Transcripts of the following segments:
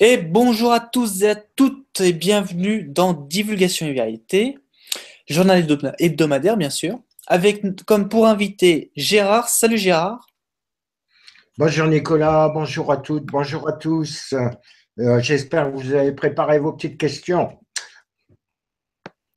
Et bonjour à tous et à toutes et bienvenue dans Divulgation et Vérité, journal hebdomadaire bien sûr, avec comme pour invité Gérard. Salut Gérard. Bonjour Nicolas, bonjour à toutes, bonjour à tous. J'espère que vous avez préparé vos petites questions.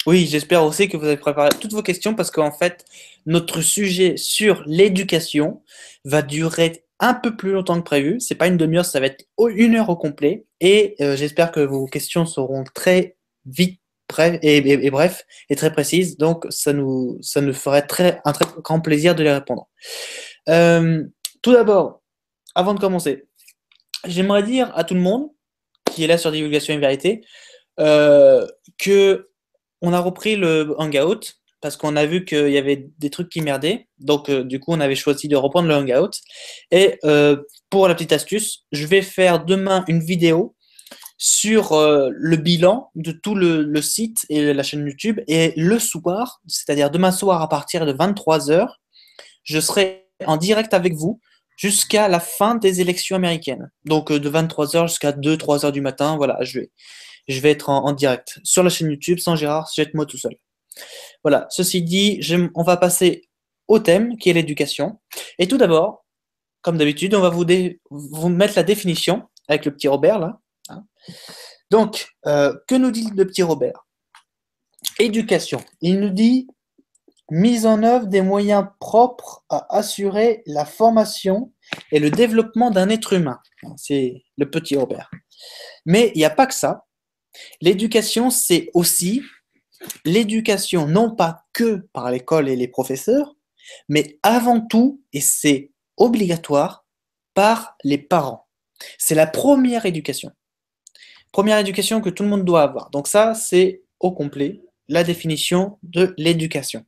Oui, j'espère aussi que vous avez préparé toutes vos questions parce qu'en fait, notre sujet sur l'éducation va durer un peu plus longtemps que prévu. C'est pas une demi-heure, ça va être une heure au complet. Et j'espère que vos questions seront très vite, bref et bref et très précises. Donc, ça nous ferait un très grand plaisir de les répondre. Euh, Tout d'abord, avant de commencer, j'aimerais dire à tout le monde qui est là sur Divulgation et Vérité euh, que on a repris le Hangout parce qu'on a vu qu'il y avait des trucs qui merdaient. Donc, du coup, on avait choisi de reprendre le Hangout. Et pour la petite astuce, je vais faire demain une vidéo sur le bilan de tout le site et la chaîne YouTube. Et le soir, c'est-à-dire demain soir à partir de 23 h, je serai en direct avec vous jusqu'à la fin des élections américaines. Donc, de 23 h jusqu'à 2-3 h du matin, voilà, je vais être en direct sur la chaîne YouTube sans Gérard, je vais être moi tout seul. Voilà, ceci dit, on va passer au thème qui est l'éducation. Et tout d'abord, comme d'habitude, on va vous mettre la définition avec le petit Robert là. Hein. Donc, que nous dit le petit Robert? Éducation. Il nous dit mise en œuvre des moyens propres à assurer la formation et le développement d'un être humain. C'est le petit Robert. Mais il n'y a pas que ça. L'éducation, c'est aussi l'éducation, non pas que par l'école et les professeurs, mais avant tout, et c'est obligatoire, par les parents. C'est la première éducation. Première éducation que tout le monde doit avoir. Donc ça, c'est au complet la définition de l'éducation.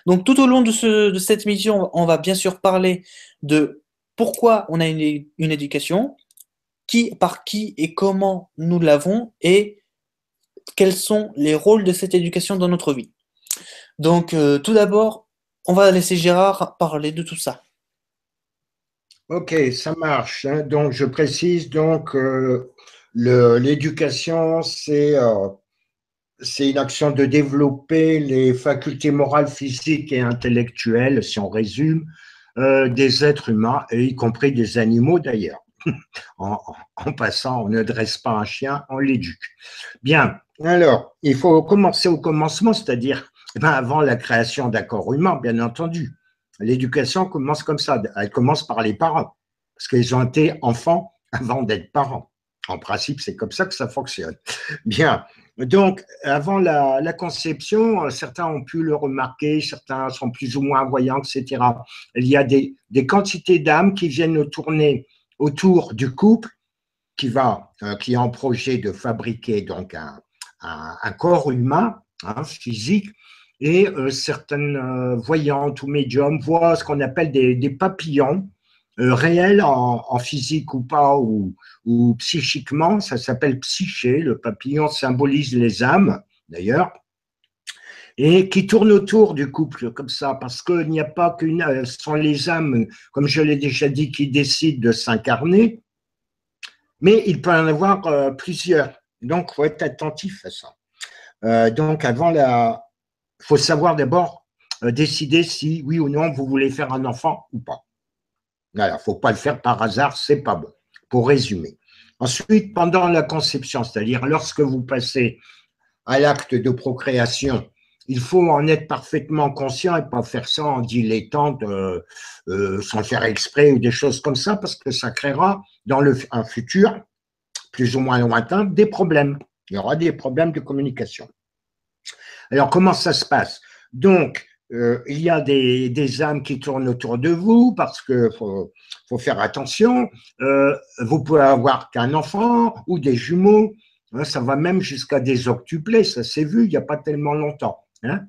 Donc tout au long de cette mission, on va bien sûr parler de pourquoi on a une éducation, par qui et comment nous l'avons, et quels sont les rôles de cette éducation dans notre vie. Donc, tout d'abord, on va laisser Gérard parler de tout ça. Ok, ça marche, hein. Donc, je précise donc l'éducation, c'est une action de développer les facultés morales, physiques et intellectuelles, si on résume, des êtres humains, et y compris des animaux d'ailleurs. En passant, on ne dresse pas un chien, on l'éduque. Bien, alors, il faut commencer au commencement, c'est-à-dire avant la création d'un corps humain, bien entendu. L'éducation commence comme ça, elle commence par les parents, parce qu'ils ont été enfants avant d'être parents. En principe, c'est comme ça que ça fonctionne. Bien, donc, avant la conception, certains ont pu le remarquer, certains sont plus ou moins voyants, etc. Il y a des quantités d'âmes qui viennent tourner autour du couple qui a en projet de fabriquer donc un corps humain, hein, physique, et certaines voyantes ou médiums voient ce qu'on appelle des papillons réels en physique ou pas, ou psychiquement, ça s'appelle psyché, le papillon symbolise les âmes d'ailleurs, et qui tournent autour du couple comme ça, parce qu'il n'y a pas qu'une, ce sont les âmes, comme je l'ai déjà dit, qui décident de s'incarner, mais il peut en avoir plusieurs. Donc, il faut être attentif à ça. Donc, il faut savoir d'abord décider si, oui ou non, vous voulez faire un enfant ou pas. Voilà, il ne faut pas le faire par hasard, c'est pas bon, pour résumer. Ensuite, pendant la conception, c'est-à-dire lorsque vous passez à l'acte de procréation, il faut en être parfaitement conscient et pas faire ça en dilettant sans faire exprès ou des choses comme ça, parce que ça créera dans un futur plus ou moins lointain, des problèmes. Il y aura des problèmes de communication. Alors, comment ça se passe? Donc, il y a des âmes qui tournent autour de vous parce qu'il faut faire attention. Vous pouvez avoir qu'un enfant ou des jumeaux. Hein, ça va même jusqu'à des octuplés. Ça s'est vu il n'y a pas tellement longtemps. Hein,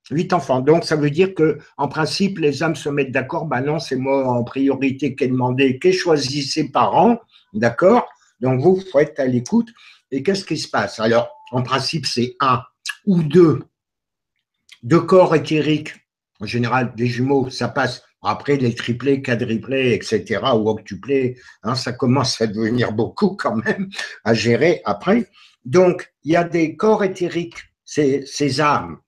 8 enfants. Donc, ça veut dire que, en principe, les âmes se mettent d'accord. Ben non, c'est moi en priorité qui ai demandé, qui ai choisi ses parents. D'accord? Donc, vous faites à l'écoute. Et qu'est-ce qui se passe? Alors, en principe, c'est un ou deux corps éthériques. En général, des jumeaux, ça passe Après, les triplés, quadruplés, etc., ou octuplés, hein, ça commence à devenir beaucoup quand même à gérer après. Donc, il y a des corps éthériques, ces âmes,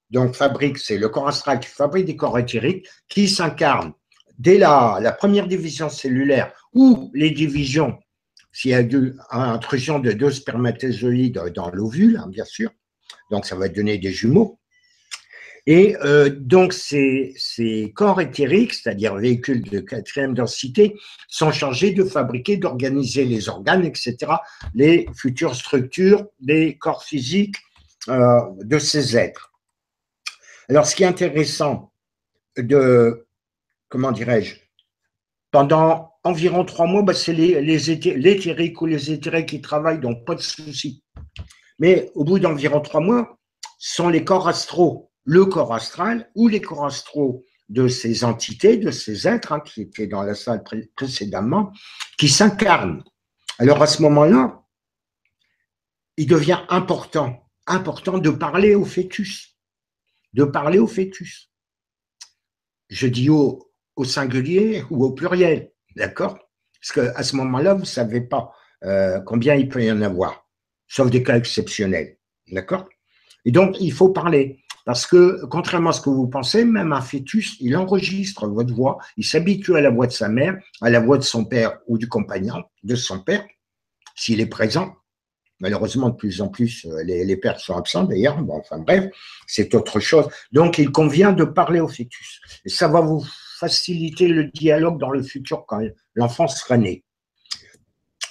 donc fabriquent, c'est le corps astral qui fabrique des corps éthériques qui s'incarnent dès la première division cellulaire ou les divisions, s'il y a une intrusion de 2 spermatozoïdes dans l'ovule, hein, bien sûr, donc ça va donner des jumeaux. Et donc, ces corps éthériques, c'est-à-dire véhicules de quatrième densité, sont chargés de fabriquer, d'organiser les organes, etc., les futures structures des corps physiques de ces êtres. Alors, ce qui est intéressant comment dirais-je, pendant environ 3 mois, bah, c'est l'éthérique ou les éthériques qui travaillent, donc pas de souci. Mais au bout d'environ 3 mois, ce sont les corps astraux, le corps astral ou les corps astraux de ces entités, de ces êtres hein, qui étaient dans la salle précédemment, qui s'incarnent. Alors à ce moment-là, il devient important de parler au fœtus, de parler au fœtus. Je dis au singulier ou au pluriel, d'accord? Parce qu'à ce moment-là, vous ne savez pas combien il peut y en avoir, sauf des cas exceptionnels, d'accord? Et donc, il faut parler. Parce que, contrairement à ce que vous pensez, même un fœtus, il enregistre votre voix, il s'habitue à la voix de sa mère, à la voix de son père ou du compagnon de son père, s'il est présent. Malheureusement, de plus en plus, les pères sont absents d'ailleurs. Bon, enfin bref, c'est autre chose. Donc, il convient de parler au fœtus. Et ça va vous faciliter le dialogue dans le futur quand l'enfant sera né.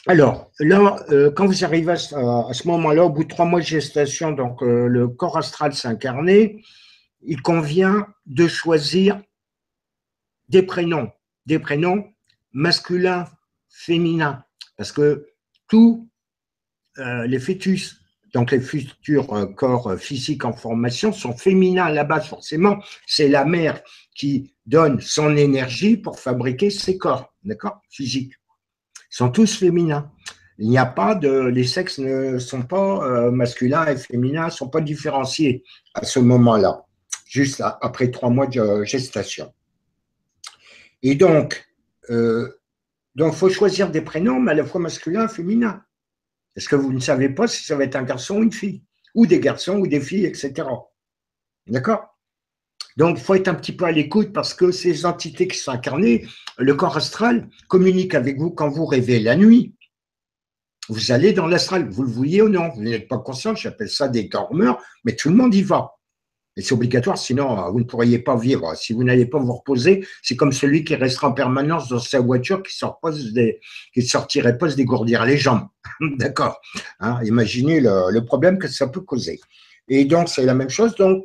Alors, là, quand vous arrivez à ce moment-là, au bout de 3 mois de gestation, donc le corps astral s'est incarné, il convient de choisir des prénoms masculins, féminins, parce que tous les fœtus, donc les futurs corps physiques en formation, sont féminins à la base, forcément. C'est la mère qui donne son énergie pour fabriquer ses corps, d'accord, physiques. Ils sont tous féminins. Il n'y a pas les sexes ne sont pas masculins et féminins, ne sont pas différenciés à ce moment-là, juste après 3 mois de gestation. Et donc, faut choisir des prénoms, mais à la fois masculins et féminins. Est-ce que vous ne savez pas si ça va être un garçon ou une fille, ou des garçons ou des filles, etc. D'accord? Donc, il faut être un petit peu à l'écoute parce que ces entités qui sont incarnées, le corps astral communique avec vous quand vous rêvez la nuit. Vous allez dans l'astral, vous le vouliez ou non, vous n'êtes pas conscient, j'appelle ça des dormeurs, mais tout le monde y va. Et c'est obligatoire, sinon vous ne pourriez pas vivre. Si vous n'allez pas vous reposer, c'est comme celui qui restera en permanence dans sa voiture qui ne sortirait pas se dégourdir les jambes. D'accord, hein, imaginez le problème que ça peut causer. Et donc, c'est la même chose. Donc,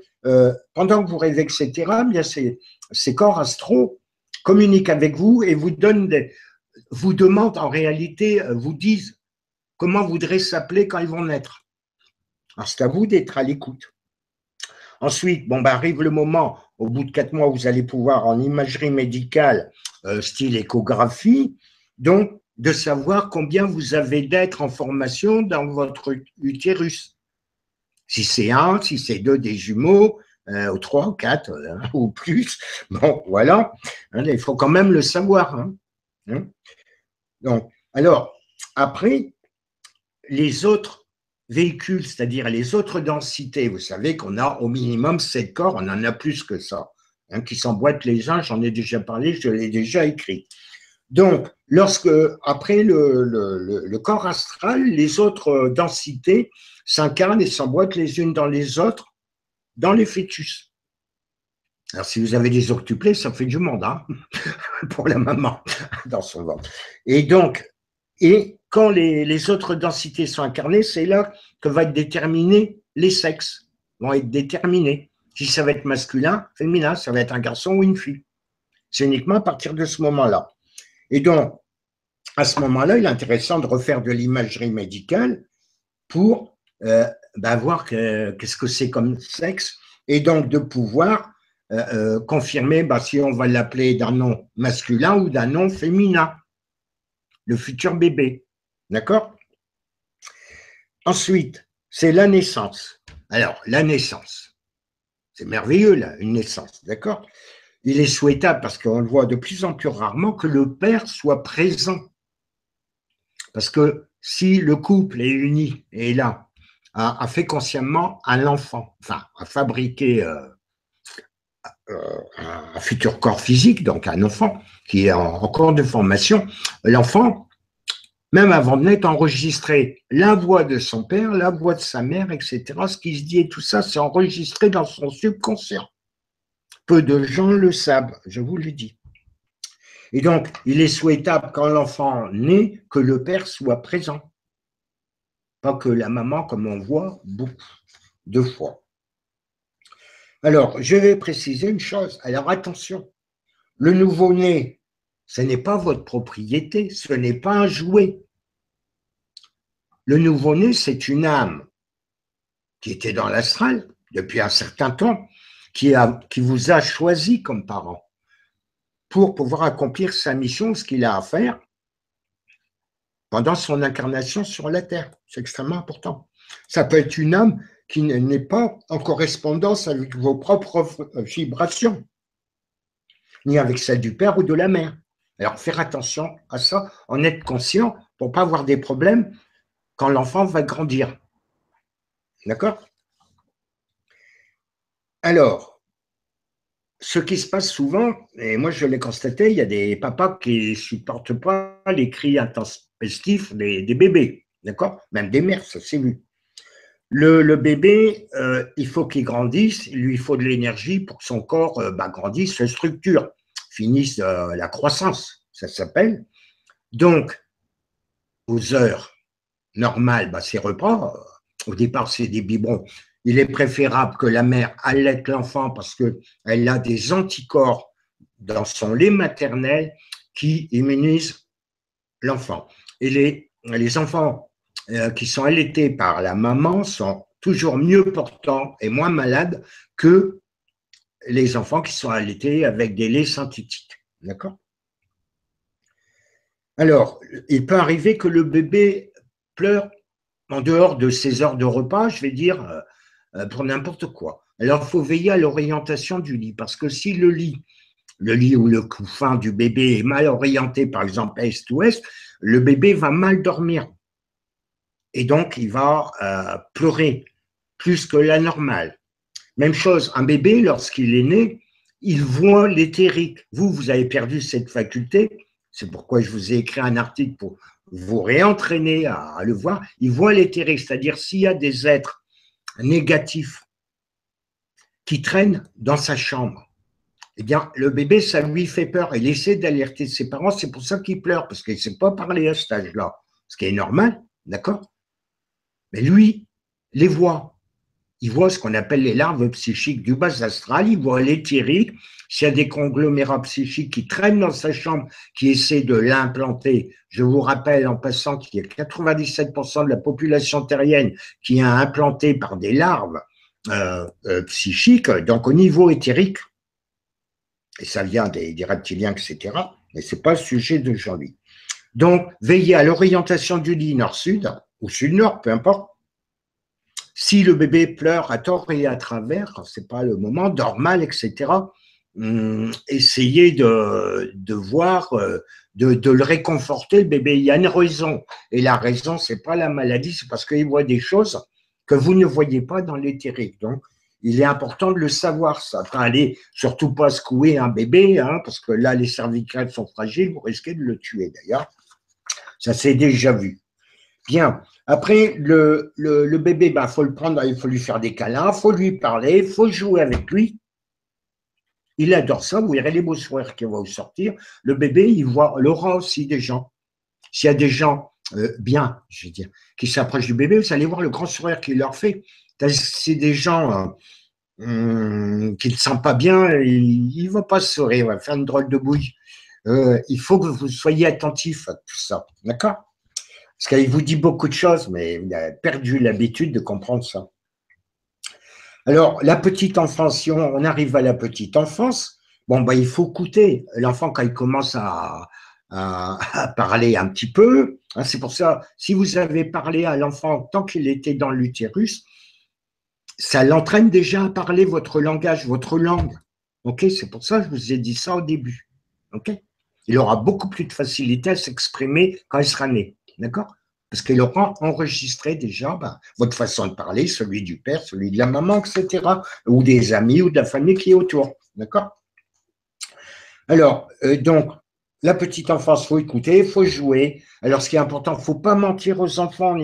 pendant que vous rêvez, etc., bien ces corps astraux communiquent avec vous et vous demandent en réalité, vous disent comment vous voudrez s'appeler quand ils vont naître. Alors, c'est à vous d'être à l'écoute. Ensuite, arrive le moment, au bout de 4 mois, vous allez pouvoir, en imagerie médicale, style échographie, donc de savoir combien vous avez d'êtres en formation dans votre utérus. Si c'est 1, si c'est 2 des jumeaux, ou 3, ou 4, ou plus. Bon, voilà. Il faut quand même le savoir. Donc, alors, après, les autres véhicules, c'est-à-dire les autres densités, vous savez qu'on a au minimum 7 corps, on en a plus que ça, qui s'emboîtent les uns, j'en ai déjà parlé, je l'ai déjà écrit. Donc, après le corps astral, les autres densités s'incarnent et s'emboîtent les unes dans les autres dans les fœtus. Alors, si vous avez des octuplés, ça fait du monde, hein, pour la maman, dans son ventre. Et donc, quand les autres densités sont incarnées, c'est là que va être déterminé les sexes, vont être déterminés. Si ça va être masculin, féminin, ça va être un garçon ou une fille. C'est uniquement à partir de ce moment-là. Et donc, à ce moment-là, il est intéressant de refaire de l'imagerie médicale pour voir qu'est-ce que c'est comme sexe et donc de pouvoir confirmer si on va l'appeler d'un nom masculin ou d'un nom féminin, le futur bébé. D'accord? Ensuite, c'est la naissance. Alors, la naissance, c'est merveilleux, là, une naissance, d'accord? il est souhaitable, parce qu'on le voit de plus en plus rarement, que le père soit présent. Parce que si le couple est uni et là, a fait consciemment un enfant, enfin, a fabriqué un futur corps physique, donc un enfant qui est en cours de formation, l'enfant, même avant de naître, enregistré la voix de son père, la voix de sa mère, etc. Ce qui se dit et tout ça, c'est enregistré dans son subconscient. Peu de gens le savent, je vous le dis. Et donc, il est souhaitable quand l'enfant naît que le père soit présent. Pas que la maman, comme on voit beaucoup, deux fois. Alors, je vais préciser une chose. Alors, attention, le nouveau-né, ce n'est pas votre propriété, ce n'est pas un jouet. Le nouveau-né, c'est une âme qui était dans l'astral depuis un certain temps, qui vous a choisi comme parent pour pouvoir accomplir sa mission, ce qu'il a à faire pendant son incarnation sur la Terre. C'est extrêmement important. Ça peut être une âme qui n'est pas en correspondance avec vos propres vibrations, ni avec celle du père ou de la mère. Alors, faire attention à ça, en être conscient pour ne pas avoir des problèmes quand l'enfant va grandir. D'accord? Alors, ce qui se passe souvent, et moi je l'ai constaté, il y a des papas qui ne supportent pas les cris intempestifs des bébés, d'accord? Même des mères, ça s'est vu. Le bébé, il faut qu'il grandisse, il lui faut de l'énergie pour que son corps grandisse, se structure, finisse la croissance, ça s'appelle. Donc, aux heures normales, ses repas, au départ c'est des biberons, il est préférable que la mère allaite l'enfant parce qu'elle a des anticorps dans son lait maternel qui immunisent l'enfant. Et les enfants qui sont allaités par la maman sont toujours mieux portants et moins malades que les enfants qui sont allaités avec des laits synthétiques. D'accord? Alors, il peut arriver que le bébé pleure en dehors de ses heures de repas, je vais dire, pour n'importe quoi. Alors, il faut veiller à l'orientation du lit, parce que si le lit ou le couffin du bébé est mal orienté, par exemple est-ouest, le bébé va mal dormir. Et donc, il va pleurer plus que la normale. Même chose, un bébé, lorsqu'il est né, il voit l'éthérique. Vous avez perdu cette faculté. C'est pourquoi je vous ai écrit un article pour vous réentraîner à le voir. Il voit l'éthérique, c'est-à-dire s'il y a des êtres négatifs qui traînent dans sa chambre, eh bien, le bébé, ça lui fait peur. Il essaie d'alerter ses parents, c'est pour ça qu'il pleure, parce qu'il ne sait pas parler à cet âge-là, ce qui est normal, d'accord? Mais lui, les voit. Il voit ce qu'on appelle les larves psychiques du bas astral, il voit l'éthérique, s'il y a des conglomérats psychiques qui traînent dans sa chambre, qui essaient de l'implanter. Je vous rappelle en passant qu'il y a 97% de la population terrienne qui est implantée par des larves psychiques, donc au niveau éthérique, et ça vient des reptiliens, etc., mais ce n'est pas le sujet d'aujourd'hui. Donc, veillez à l'orientation du lit nord-sud, ou sud-nord, peu importe. Si le bébé pleure à tort et à travers, ce n'est pas le moment, dort mal, etc., essayez de voir, de le réconforter, le bébé. Il y a une raison, et la raison, ce n'est pas la maladie, c'est parce qu'il voit des choses que vous ne voyez pas dans l'éthérique. Donc, il est important de le savoir, ça. Allez, surtout pas secouer un bébé, hein, parce que là, les cervicales sont fragiles, vous risquez de le tuer d'ailleurs. Ça s'est déjà vu. Bien. Après, le bébé, faut le prendre, il faut lui faire des câlins, il faut lui parler, il faut jouer avec lui. Il adore ça, vous verrez les beaux sourires qui vont sortir. Le bébé, il voit l'aura aussi des gens. S'il y a des gens bien, je veux dire, qui s'approchent du bébé, vous allez voir le grand sourire qu'il leur fait. C'est des gens qui ne sentent pas bien, il ne va pas se sourire, il va faire une drôle de bouille. Il faut que vous soyez attentif à tout ça, d'accord? Parce qu'il vous dit beaucoup de choses, mais vous avez perdu l'habitude de comprendre ça. Alors, la petite enfance, si on arrive à la petite enfance, il faut écouter l'enfant quand il commence à parler un petit peu. C'est pour ça, si vous avez parlé à l'enfant tant qu'il était dans l'utérus, ça l'entraîne déjà à parler votre langage, votre langue. Ok, c'est pour ça que je vous ai dit ça au début. Ok, il aura beaucoup plus de facilité à s'exprimer quand il sera né. D'accord? Parce qu'il aura enregistré déjà votre façon de parler, celui du père, celui de la maman, etc. Ou des amis ou de la famille qui est autour. D'accord? Alors, donc, la petite enfance, il faut écouter, il faut jouer. Alors, ce qui est important, il ne faut pas mentir aux enfants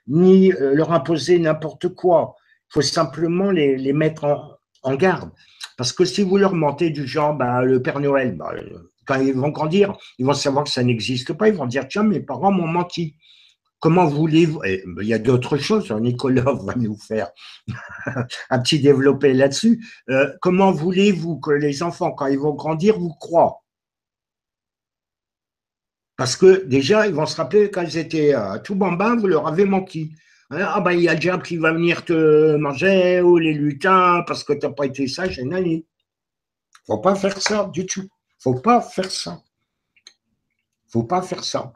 ni leur imposer n'importe quoi. Il faut simplement les mettre en garde. Parce que si vous leur mentez du genre, le Père Noël, quand ils vont grandir, ils vont savoir que ça n'existe pas. Ils vont dire, tiens, mes parents m'ont menti. Comment voulez-vous? Il y a d'autres choses, hein, Nicolas va nous faire un petit développé là-dessus. Comment voulez-vous que les enfants, quand ils vont grandir, vous croient? Parce que déjà, ils vont se rappeler quand ils étaient tout bambins, vous leur avez menti. Ah il y a le diable qui va venir te manger, ou les lutins, parce que tu n'as pas été sage, et nani. Faut pas faire ça du tout. Faut pas faire ça. Faut pas faire ça.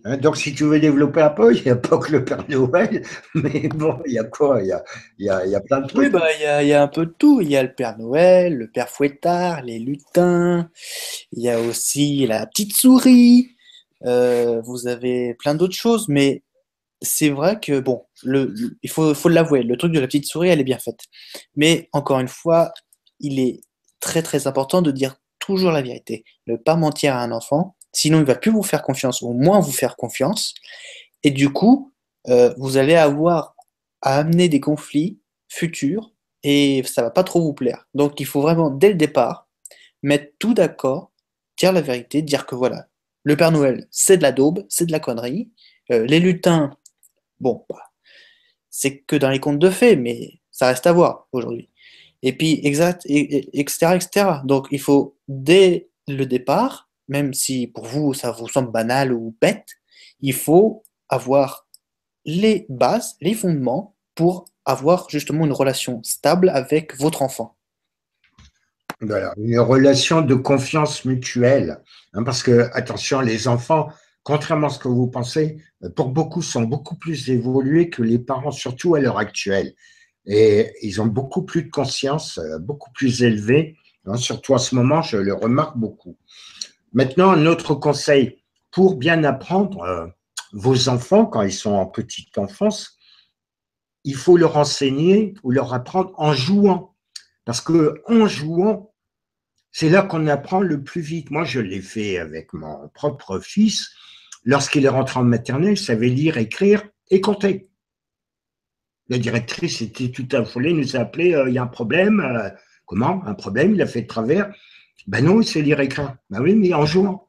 Hein, donc, si tu veux développer un peu, il n'y a pas que le Père Noël, mais bon, il y a quoi? Il y a plein de Oui, trucs. il y a un peu de tout. Il y a le Père Noël, le Père Fouettard, les lutins. Il y a aussi la petite souris. Vous avez plein d'autres choses, mais c'est vrai que, bon, faut l'avouer, le truc de la petite souris, elle est bien faite. Mais encore une fois, il est très très important de dire toujours la vérité. Ne pas mentir à un enfant, sinon il va plus vous faire confiance, ou moins vous faire confiance. Et du coup, vous allez avoir à amener des conflits futurs et ça va pas trop vous plaire. Donc il faut vraiment, dès le départ, mettre tout d'accord, dire la vérité, dire que voilà, le Père Noël, c'est de la daube, c'est de la connerie. Les lutins, bon, c'est que dans les contes de fées, mais ça reste à voir aujourd'hui. Et puis, exact, etc., etc. Donc, il faut, dès le départ, même si pour vous, ça vous semble banal ou bête, il faut avoir les bases, les fondements pour avoir justement une relation stable avec votre enfant. Voilà, une relation de confiance mutuelle. Hein, parce que, attention, les enfants, contrairement à ce que vous pensez, pour beaucoup, sont beaucoup plus évolués que les parents, surtout à l'heure actuelle. Et ils ont beaucoup plus de conscience, beaucoup plus élevée. Hein, surtout à ce moment, je le remarque beaucoup. Maintenant, un autre conseil pour bien apprendre vos enfants quand ils sont en petite enfance, il faut leur enseigner ou leur apprendre en jouant. Parce que en jouant, c'est là qu'on apprend le plus vite. Moi, je l'ai fait avec mon propre fils. Lorsqu'il est rentré en maternelle, il savait lire, écrire et compter. La directrice était tout affolée, nous a appelé, il y a un problème. Comment? Un problème? Il a fait de travers. Ben non, il sait lire et écrire. Ben oui, mais en jouant.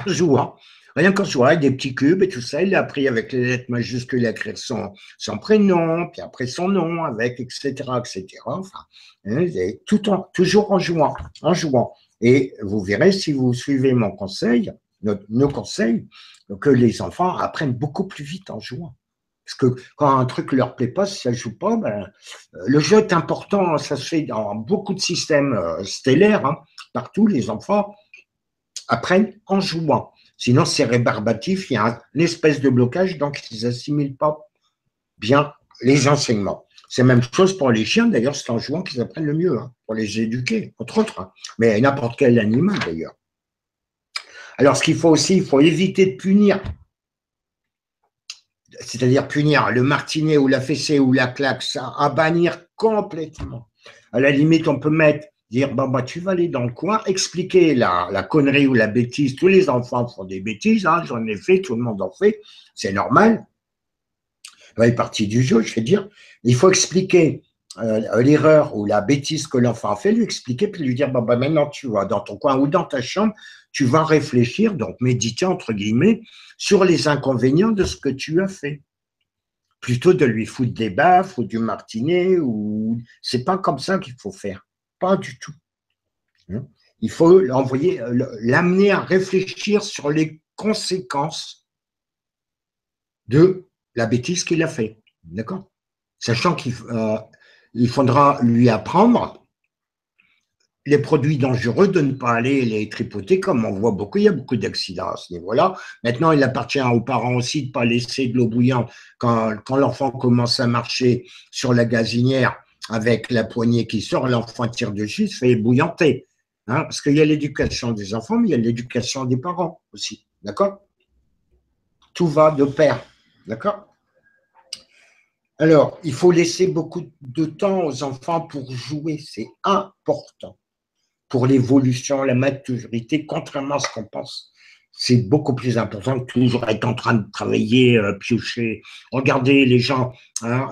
En jouant. Rien qu'en jouant avec des petits cubes et tout ça, il a appris avec les lettres majuscules à écrire son prénom, puis après son nom, avec, etc., etc. Enfin, hein, toujours en jouant, en jouant. Et vous verrez, si vous suivez mon conseil, nos conseils, que les enfants apprennent beaucoup plus vite en jouant. Parce que quand un truc ne leur plaît pas, si ça ne joue pas, le jeu est important. Ça se fait dans beaucoup de systèmes stellaires, hein, partout, les enfants apprennent en jouant. Sinon, c'est rébarbatif, il y a une espèce de blocage, donc ils n'assimilent pas bien les enseignements. C'est la même chose pour les chiens, d'ailleurs, c'est en jouant qu'ils apprennent le mieux, hein, pour les éduquer, entre autres. Hein. Mais n'importe quel animal, d'ailleurs. Alors, ce qu'il faut aussi, il faut éviter de punir. C'est-à-dire punir le martinet ou la fessée ou la claque, ça, à bannir complètement. À la limite, on peut dire, tu vas aller dans le coin, expliquer la connerie ou la bêtise. Tous les enfants font des bêtises, hein, j'en ai fait, tout le monde en fait, c'est normal. Ça fait partie du jeu, je vais dire. Il faut expliquer l'erreur ou la bêtise que l'enfant a fait, lui expliquer, puis lui dire, maintenant tu vas dans ton coin ou dans ta chambre, tu vas réfléchir, donc méditer, entre guillemets, sur les inconvénients de ce que tu as fait. Plutôt de lui foutre des baffes ou du martinet, ou c'est pas comme ça qu'il faut faire. Pas du tout. Il faut l'amener à réfléchir sur les conséquences de la bêtise qu'il a fait. D'accord? Sachant qu'il faudra lui apprendre les produits dangereux, de ne pas aller les tripoter, comme on voit beaucoup, il y a beaucoup d'accidents à ce niveau-là. Maintenant, il appartient aux parents aussi de ne pas laisser de l'eau bouillante quand l'enfant commence à marcher sur la gazinière, avec la poignée qui sort, l'enfant tire dessus, il se fait ébouillanter. Hein, parce qu'il y a l'éducation des enfants, mais il y a l'éducation des parents aussi. D'accord? Tout va de pair. D'accord? Alors, il faut laisser beaucoup de temps aux enfants pour jouer. C'est important pour l'évolution, la maturité, contrairement à ce qu'on pense. C'est beaucoup plus important que toujours être en train de travailler, piocher. Regardez les gens, hein,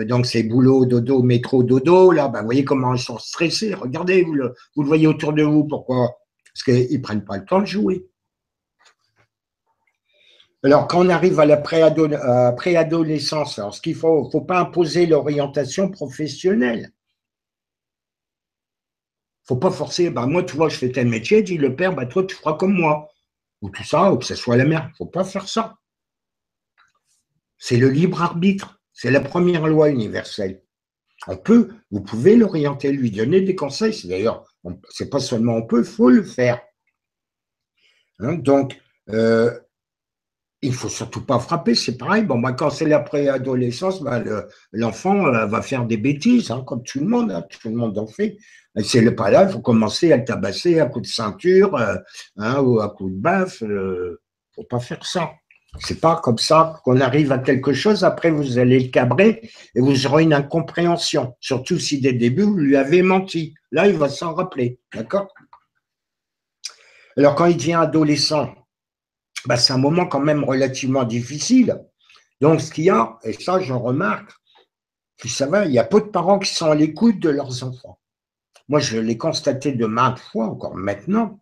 donc c'est boulot, dodo, métro, dodo, là, ben, vous voyez comment ils sont stressés. Regardez, vous le voyez autour de vous. Pourquoi? Parce qu'ils ne prennent pas le temps de jouer. Alors, quand on arrive à la préadolescence, alors ce qu'il faut pas imposer l'orientation professionnelle. Faut pas forcer, bah moi, tu vois, je fais tel métier, dit le père, bah toi, tu feras comme moi. Ou tout ça, ou que ce soit la mère. Faut pas faire ça. C'est le libre arbitre. C'est la première loi universelle. Vous pouvez l'orienter, lui donner des conseils. C'est d'ailleurs, c'est pas seulement on peut, il faut le faire. Hein, donc, il faut surtout pas frapper, c'est pareil. Bon, bah, quand c'est la préadolescence, bah, l'enfant va faire des bêtises, hein, comme tout le monde en fait. Et c'est le pas là, il faut commencer à le tabasser à coup de ceinture hein, ou à coup de baffe. Faut pas faire ça. C'est pas comme ça qu'on arrive à quelque chose. Après, vous allez le cabrer et vous aurez une incompréhension. Surtout si dès le début, vous lui avez menti. Là, il va s'en rappeler. D'accord? Alors, quand il devient adolescent, bah, c'est un moment quand même relativement difficile. Donc, ce qu'il y a, et ça, j'en remarque, ça va, il y a peu de parents qui sont à l'écoute de leurs enfants. Moi, je l'ai constaté de maintes fois, encore maintenant,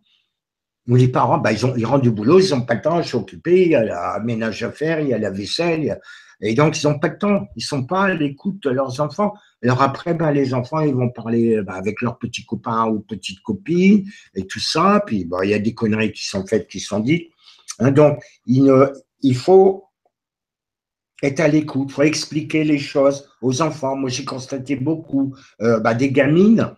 où les parents, bah, ils rentrent du boulot, ils n'ont pas le temps, je suis occupé, il y a la ménage à faire, il y a la vaisselle, et donc ils n'ont pas le temps, ils ne sont pas à l'écoute de leurs enfants. Alors après, bah, les enfants, ils vont parler bah, avec leurs petits copains ou petites copines, et tout ça, puis bah, il y a des conneries qui sont faites, qui sont dites. Hein, donc, il faut être à l'écoute, il faut expliquer les choses aux enfants. Moi, j'ai constaté beaucoup bah, des gamines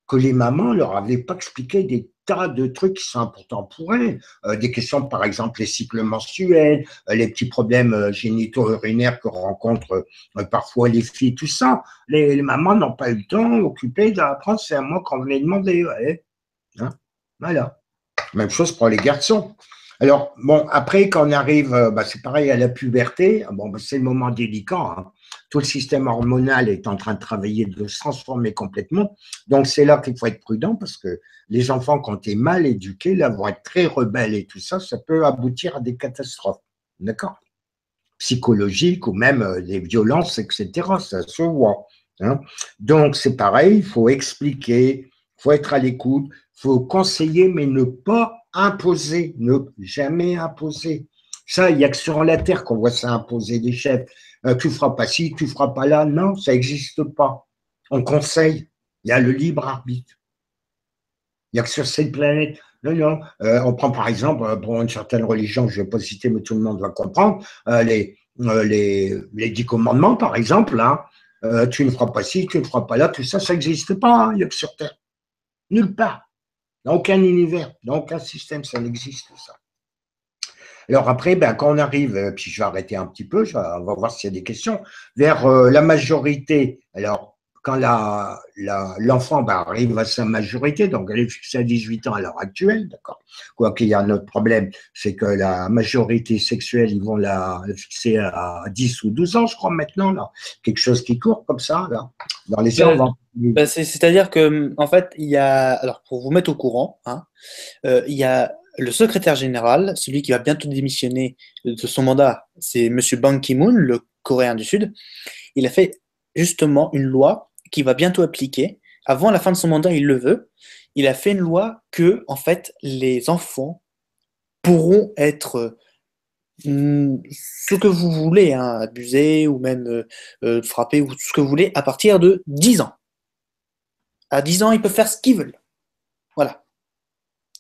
que les mamans leur avaient pas expliqué des tas de trucs qui sont importants pour elles. Des questions, par exemple, les cycles menstruels, les petits problèmes génito-urinaires que rencontrent parfois les filles, tout ça. Les mamans n'ont pas eu le temps occupé d'apprendre, c'est à moi qu'on venait demander. Ouais. Hein, voilà. Même chose pour les garçons. Alors, bon, après, quand on arrive, bah, c'est pareil à la puberté, bon, bah, c'est le moment délicat. Hein. Tout le système hormonal est en train de travailler, de se transformer complètement. Donc, c'est là qu'il faut être prudent parce que les enfants, quand ils sont mal éduqués, là, vont être très rebelles et tout ça, ça peut aboutir à des catastrophes. D'accord? Psychologiques ou même des violences, etc. Ça se voit. Hein. Donc, c'est pareil, il faut expliquer, il faut être à l'écoute, il faut conseiller, mais ne pas imposer, ne jamais imposer. Ça, il n'y a que sur la terre qu'on voit ça imposer des chefs. Tu ne feras pas ci, tu ne feras pas là. Non, ça n'existe pas. On conseille. Il y a le libre arbitre. Il n'y a que sur cette planète. Non, non. On prend par exemple, pour une certaine religion, je ne vais pas citer, mais tout le monde va comprendre, les 10 commandements, par exemple. Hein, tu ne feras pas ci, tu ne feras pas là. Tout ça, ça n'existe pas. Hein, il n'y a que sur Terre. Nulle part. Dans aucun univers, dans aucun système, ça n'existe, ça. Alors après, ben, quand on arrive, puis je vais arrêter un petit peu, on va voir s'il y a des questions, vers la majorité. Alors, quand l'enfant ben, arrive à sa majorité, donc elle est fixée à 18 ans à l'heure actuelle, d'accord. Quoi qu'il y a un autre problème, c'est que la majorité sexuelle, ils vont la fixer à 10 ou 12 ans, je crois, maintenant, là. Quelque chose qui court comme ça, là, dans les cerveaux. C'est-à-dire que, en fait, il y a, alors pour vous mettre au courant, hein, il y a le secrétaire général, celui qui va bientôt démissionner de son mandat, c'est Monsieur Ban Ki-moon, le Coréen du Sud. Il a fait justement une loi qui va bientôt appliquer. Avant la fin de son mandat, il le veut. Il a fait une loi que, en fait, les enfants pourront être ce que vous voulez, hein, abuser ou même frapper ou ce que vous voulez à partir de 10 ans. À 10 ans, ils peuvent faire ce qu'ils veulent. Voilà.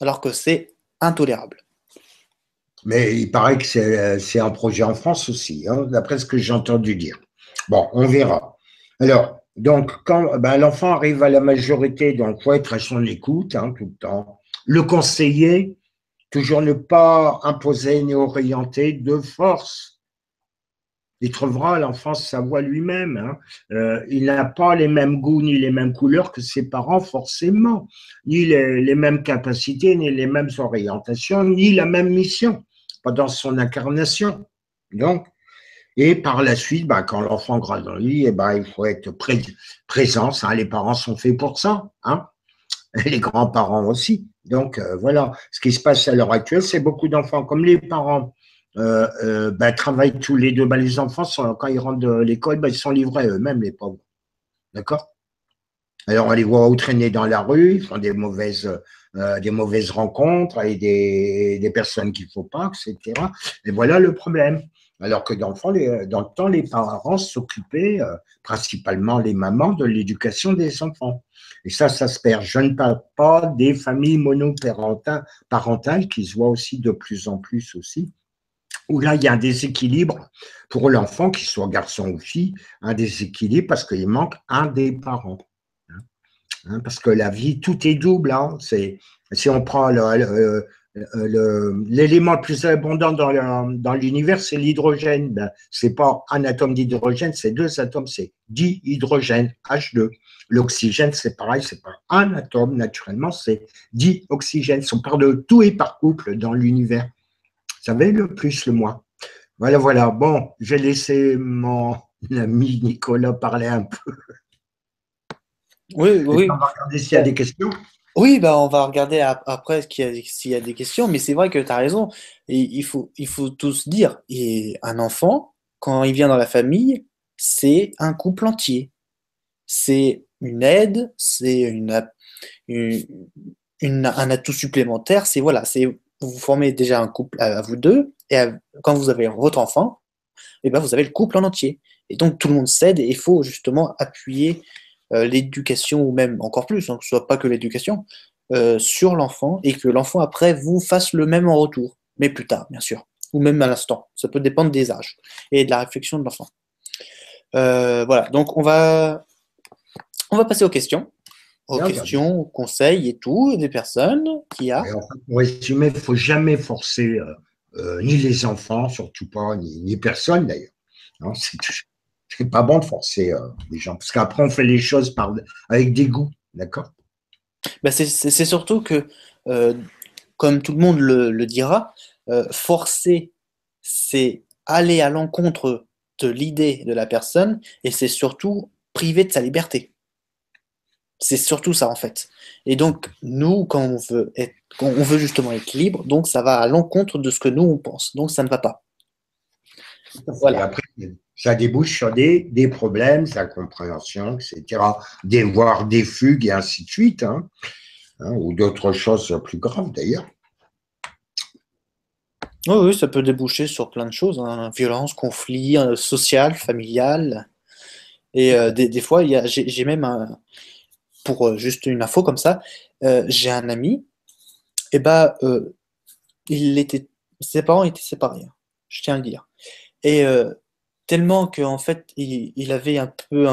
Alors que c'est intolérable. Mais il paraît que c'est un projet en France aussi, hein, d'après ce que j'ai entendu dire. Bon, on verra. Alors, donc, quand ben, l'enfant arrive à la majorité, donc il faut être à son écoute hein, tout le temps. Le conseiller, toujours ne pas imposer ni orienter de force. Il trouvera l'enfant sa voie lui-même. Hein. Il n'a pas les mêmes goûts ni les mêmes couleurs que ses parents, forcément, ni les mêmes capacités, ni les mêmes orientations, ni la même mission pendant son incarnation. Donc, et par la suite, bah, quand l'enfant grandit, il faut être présent. Hein, les parents sont faits pour ça, hein, et les grands-parents aussi. Donc, voilà, ce qui se passe à l'heure actuelle, c'est beaucoup d'enfants, comme les parents travaillent tous les deux. Les enfants, quand ils rentrent de l'école, ils sont livrés eux-mêmes, les pauvres. D'accord? Alors, on les voit ou traîner dans la rue, ils font des mauvaises rencontres avec des personnes qu'il ne faut pas, etc. Et voilà le problème. Alors que dans le temps, les parents s'occupaient, principalement les mamans, de l'éducation des enfants. Et ça se perd. Je ne parle pas des familles monoparentales qui se voient aussi de plus en plus aussi, où là, il y a un déséquilibre pour l'enfant, qu'il soit garçon ou fille, un déséquilibre parce qu'il manque un des parents. Hein, parce que la vie, tout est double. Hein. Si on prend l'élément le plus abondant dans l'univers, c'est l'hydrogène. Ben, c'est pas un atome d'hydrogène, c'est 2 atomes, c'est dihydrogène, H2. L'oxygène, c'est pareil, c'est pas un atome, naturellement, c'est dioxygène. On parle de tout et par couple dans l'univers. Vous savez, le plus, le moins. Voilà, voilà. Bon, je vais laisser mon ami Nicolas parler un peu. Oui, oui. On va regarder s'il y a des questions. Oui, bah, on va regarder après s'il y a des questions, mais c'est vrai que tu as raison. Et il faut tous dire, et un enfant, quand il vient dans la famille, c'est un couple entier. C'est une aide, c'est une- un atout supplémentaire. C'est voilà, c'est vous formez déjà un couple à vous deux, et quand vous avez votre enfant, et ben vous avez le couple en entier. Et donc tout le monde s'aide, et il faut justement appuyer l'éducation, ou même encore plus, hein, que ce soit pas que l'éducation, sur l'enfant, et que l'enfant après vous fasse le même en retour, mais plus tard, bien sûr, ou même à l'instant. Ça peut dépendre des âges et de la réflexion de l'enfant. Voilà, donc on va passer aux Bien, bien. questions, aux conseils et tout, des personnes qui a. Et en fait, pour résumer, il ne faut jamais forcer ni les enfants, surtout pas, ni personne d'ailleurs. Hein, c'est pas bon de forcer les gens, parce qu'après on fait les choses avec des goûts, d'accord? Bah, c'est surtout que, euh, comme tout le monde le dira, forcer, c'est aller à l'encontre de l'idée de la personne, et c'est surtout priver de sa liberté. C'est surtout ça en fait. Et donc, nous, quand on veut justement être libre, donc ça va à l'encontre de ce que nous on pense. Donc ça ne va pas. Et Voilà. après, ça débouche sur des problèmes, la compréhension, etc., voire des fugues et ainsi de suite, hein, ou d'autres choses plus graves d'ailleurs. Oui, oui, ça peut déboucher sur plein de choses, hein. Violence, conflit, social, familial. Et des fois, j'ai même pour juste une info comme ça, j'ai un ami, et bah, il était, ses parents étaient séparés, hein, je tiens à le dire. Et tellement qu'en fait, il avait un peu,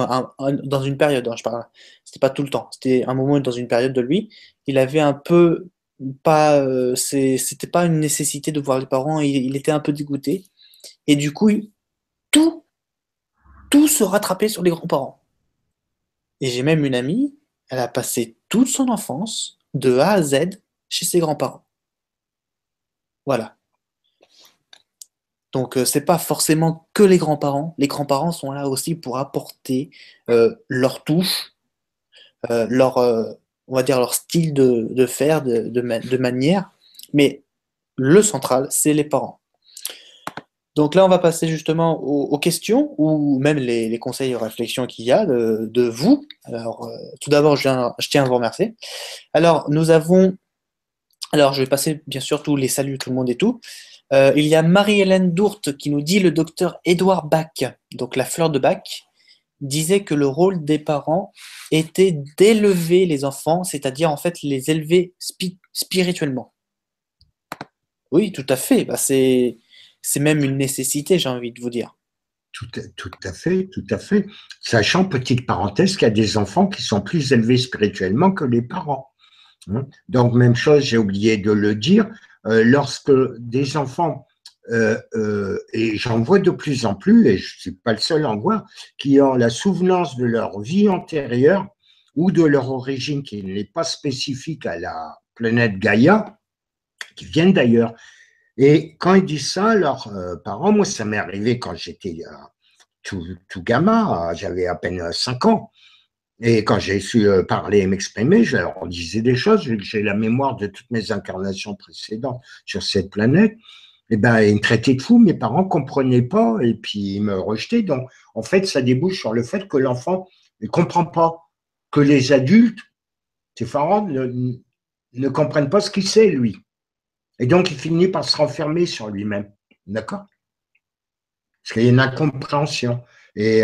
dans une période, hein, je parle, c'était pas tout le temps, c'était un moment dans une période de lui, il avait un peu, pas, c'était pas une nécessité de voir les parents, il était un peu dégoûté. Et du coup, tout, tout se rattrapait sur les grands-parents. Et j'ai même une amie, elle a passé toute son enfance, de A à Z, chez ses grands-parents. Voilà. Donc, c'est pas forcément que les grands-parents. Les grands-parents sont là aussi pour apporter leur touche, leur, on va dire leur style de faire, de manière. Mais le central, c'est les parents. Donc là, on va passer justement aux questions, ou même les conseils et réflexions qu'il y a de vous. Alors, tout d'abord, je tiens à vous remercier. Alors, alors, je vais passer bien sûr tous les saluts, tout le monde et tout. Il y a Marie-Hélène Dourte qui nous dit le docteur Édouard Bach, donc la fleur de Bach, disait que le rôle des parents était d'élever les enfants, c'est-à-dire en fait les élever spirituellement. Oui, tout à fait. Bah, c'est même une nécessité, j'ai envie de vous dire. Tout à fait, tout à fait. Sachant, petite parenthèse, qu'il y a des enfants qui sont plus élevés spirituellement que les parents. Hein. Donc, même chose, j'ai oublié de le dire, lorsque des enfants et j'en vois de plus en plus, et je ne suis pas le seul à en voir, qui ont la souvenance de leur vie antérieure ou de leur origine qui n'est pas spécifique à la planète Gaïa, qui viennent d'ailleurs. Et quand ils disent ça, leurs parents, moi ça m'est arrivé quand j'étais tout gamin, j'avais à peine 5 ans. Et quand j'ai su parler et m'exprimer, je leur disais des choses, vu que j'ai la mémoire de toutes mes incarnations précédentes sur cette planète. Et ben, ils me traitaient de fou, mes parents ne comprenaient pas, et puis ils me rejetaient. Donc, en fait, ça débouche sur le fait que l'enfant ne comprend pas, que les adultes, ses parents, ne comprennent pas ce qu'il sait, lui. Et donc, il finit par se renfermer sur lui-même. D'accord? Parce qu'il y a une incompréhension. Et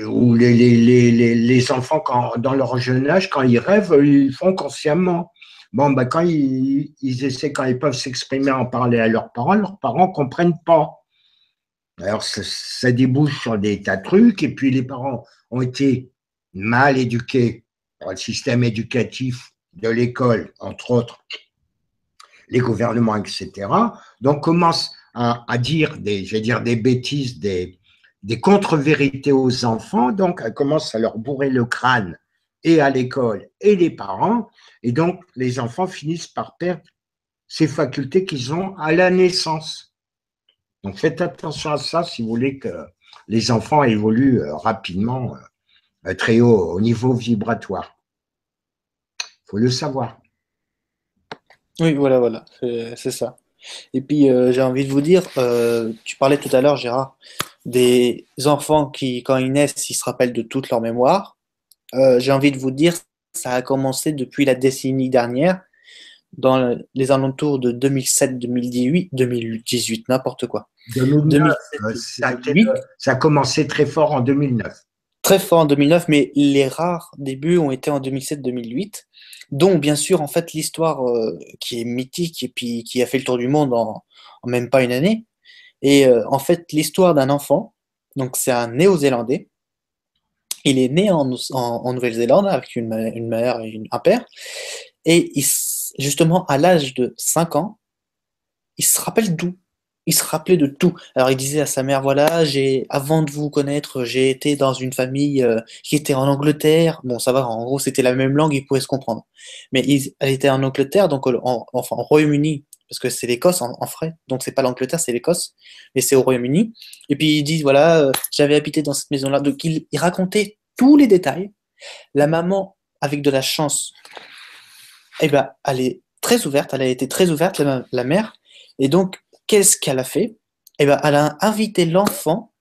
où les enfants, dans leur jeune âge, quand ils rêvent, ils font consciemment. Bon, ben, quand ils essaient, quand ils peuvent s'exprimer, en parler à leurs parents ne comprennent pas. Alors, ça débouche sur des tas de trucs, et puis les parents ont été mal éduqués par le système éducatif de l'école, entre autres, les gouvernements, etc. Donc, commencent à dire des bêtises, des contre-vérités aux enfants, donc elles commencent à leur bourrer le crâne et à l'école et les parents, et donc les enfants finissent par perdre ces facultés qu'ils ont à la naissance. Donc faites attention à ça si vous voulez que les enfants évoluent rapidement, très haut au niveau vibratoire. Il faut le savoir. Oui, voilà, voilà, c'est ça. Et puis, j'ai envie de vous dire, tu parlais tout à l'heure, Gérard, des enfants qui, quand ils naissent, ils se rappellent de toute leur mémoire. J'ai envie de vous dire, ça a commencé depuis la décennie dernière, dans les alentours de 2007, 2018, 2018, n'importe quoi. 2009, 2007, 2008, ça a commencé très fort en 2009. très fort en 2009, mais les rares débuts ont été en 2007-2008, dont bien sûr en fait l'histoire qui est mythique et puis qui a fait le tour du monde en même pas une année. Et en fait l'histoire d'un enfant, donc c'est un Néo-Zélandais, il est né en Nouvelle-Zélande avec une mère et un père, et justement à l'âge de 5 ans, il se rappelle d'où? Il se rappelait de tout. Alors il disait à sa mère, voilà, avant de vous connaître, j'ai été dans une famille qui était en Angleterre. Bon, ça va, en gros, c'était la même langue, ils pouvaient se comprendre. Mais elle était en Angleterre, donc enfin au Royaume-Uni, parce que c'est l'Écosse en vrai. Donc c'est pas l'Angleterre, c'est l'Écosse, mais c'est au Royaume-Uni. Et puis ils disent, voilà, j'avais habité dans cette maison-là. Donc il racontait tous les détails. La maman, avec de la chance, eh ben, elle est très ouverte, elle a été très ouverte, la mère. Et donc, qu'est-ce qu'elle a fait? Eh ben, elle a invité l'enfant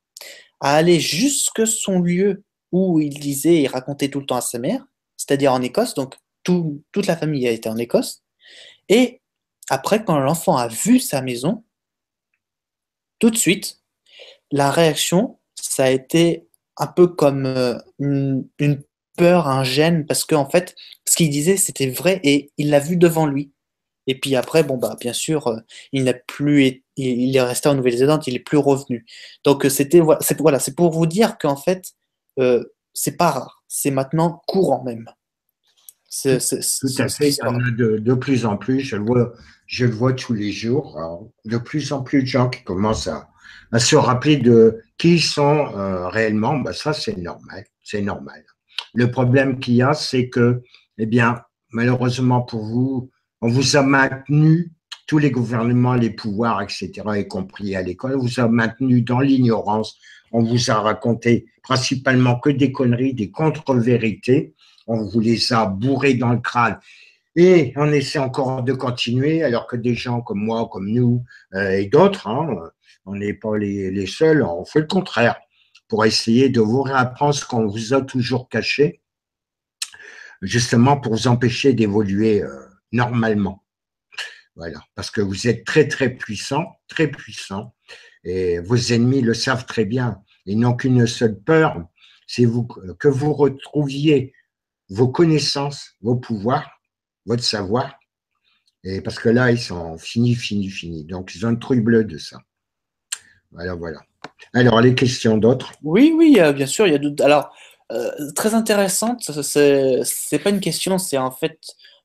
à aller jusque son lieu où il disait et racontait tout le temps à sa mère, c'est-à-dire en Écosse. Donc, toute la famille a été en Écosse. Et après, quand l'enfant a vu sa maison, tout de suite, la réaction, ça a été un peu comme une peur, un gêne, parce qu'en fait, ce qu'il disait, c'était vrai et il l'a vu devant lui. Et puis après, bon, bah, bien sûr, il n'a plus, il est resté en Nouvelle-Zélande, il est plus revenu. Donc, voilà, c'est pour vous dire qu'en fait, c'est pas rare, c'est maintenant courant même, Tout, tout à cette fait, il y en histoire. a de plus en plus, je le vois tous les jours. Alors, de plus en plus de gens qui commencent à se rappeler de qui ils sont réellement, ben ça c'est normal, c'est normal. Le problème qu'il y a, c'est que, eh bien, malheureusement pour vous, on vous a maintenu, tous les gouvernements, les pouvoirs, etc., y compris à l'école, on vous a maintenu dans l'ignorance, on vous a raconté principalement que des conneries, des contre-vérités, on vous les a bourrés dans le crâne. Et on essaie encore de continuer, alors que des gens comme moi, comme nous et d'autres, hein, on n'est pas les seuls, on fait le contraire pour essayer de vous réapprendre ce qu'on vous a toujours caché, justement pour vous empêcher d'évoluer normalement. Voilà, parce que vous êtes très puissant, et vos ennemis le savent très bien. Ils n'ont qu'une seule peur, c'est que vous retrouviez vos connaissances, vos pouvoirs, votre savoir, et parce que là, ils sont finis. Donc, ils ont une trouille bleue de ça. Voilà, voilà. Alors, les questions d'autres? Oui, oui, bien sûr, il y a d'autres. Alors, très intéressante, c'est pas une question, c'est en fait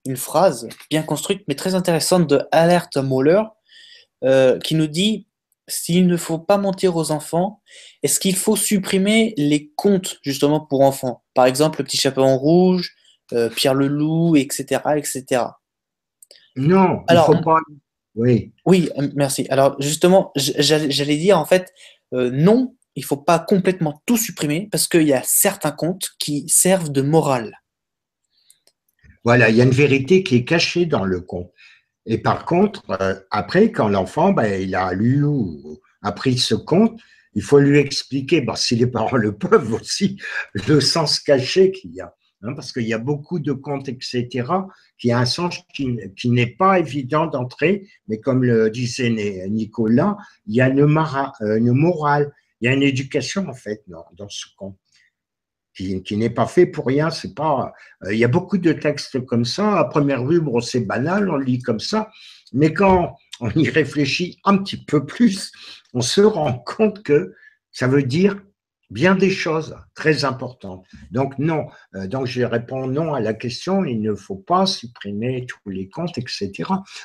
une phrase bien construite, mais très intéressante de Alert Moller. qui nous dit s'il ne faut pas mentir aux enfants, est-ce qu'il faut supprimer les contes justement pour enfants? Par exemple, Le Petit Chaperon Rouge, Pierre le Loup, etc., etc. Non, il Alors, faut pas. Oui, oui, merci. Alors justement, j'allais dire en fait, non, il faut pas complètement tout supprimer parce qu'il y a certains contes qui servent de morale. voilà, il y a une vérité qui est cachée dans le conte. Et par contre, après, quand l'enfant, ben, il a lu ou appris ce conte, il faut lui expliquer, ben, si les parents le peuvent aussi, le sens caché qu'il y a. Hein, parce qu'il y a beaucoup de contes, etc., qui a un sens qui n'est pas évident d'entrer, mais comme le disait Nicolas, il y a une morale, il y a une éducation, en fait, dans ce conte qui n'est pas fait pour rien. C'est pas. Il y a beaucoup de textes comme ça. À première vue, bon, c'est banal, on lit comme ça, mais quand on y réfléchit un petit peu plus, on se rend compte que ça veut dire bien des choses très importantes. Donc non, donc je réponds non à la question. Il ne faut pas supprimer tous les contes, etc.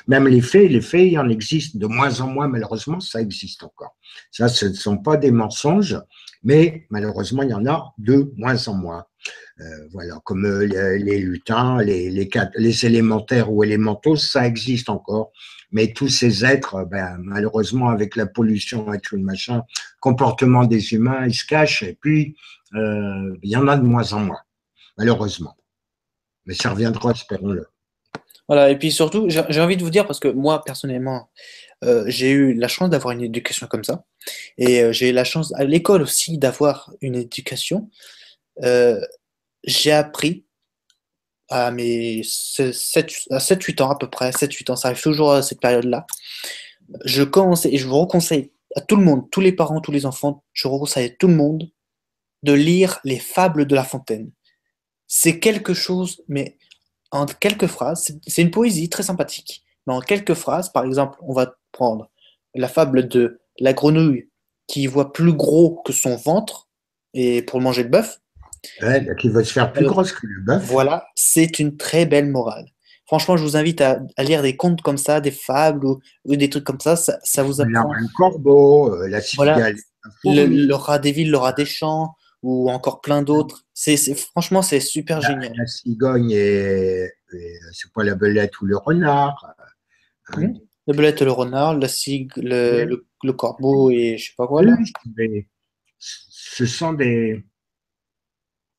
Même les faits, il y en existe de moins en moins. Malheureusement, ça existe encore. Ça, ce ne sont pas des mensonges, mais malheureusement, il y en a de moins en moins. Voilà, comme les lutins, les élémentaires ou élémentaux, ça existe encore. Mais tous ces êtres, ben, malheureusement, avec la pollution et tout le machin, comportement des humains, ils se cachent. Et puis, il y en a de moins en moins, malheureusement. Mais ça reviendra, espérons-le. Voilà, et puis surtout, j'ai envie de vous dire, parce que moi, personnellement, j'ai eu la chance d'avoir une éducation comme ça, et j'ai eu la chance à l'école aussi d'avoir une éducation. Euh, j'ai appris à mes 7-8 ans à peu près, 7-8 ans, ça arrive toujours à cette période-là. Je commençais, et je vous reconseille à tout le monde, tous les parents, tous les enfants, je reconseille à tout le monde de lire les fables de La Fontaine. C'est quelque chose, mais en quelques phrases, c'est une poésie très sympathique. Mais en quelques phrases, par exemple, on va prendre la fable de la grenouille qui voit plus gros que son ventre et pour manger le bœuf. Ouais, qui veut se faire plus Euh, grosse que le bœuf. voilà, c'est une très belle morale. Franchement, je vous invite à lire des contes comme ça, des fables ou des trucs comme ça vous Alors, apprend. un corbeau, la Voilà, cigale, la fourmi, le rat des villes, le rat des champs ou encore plein d'autres. Franchement, c'est super génial. la cigogne et c'est pas la belette ou le renard. Hein. Hmm. Le belette, le renard, la cigue, le corbeau et je sais pas quoi là. Oui, ce sont des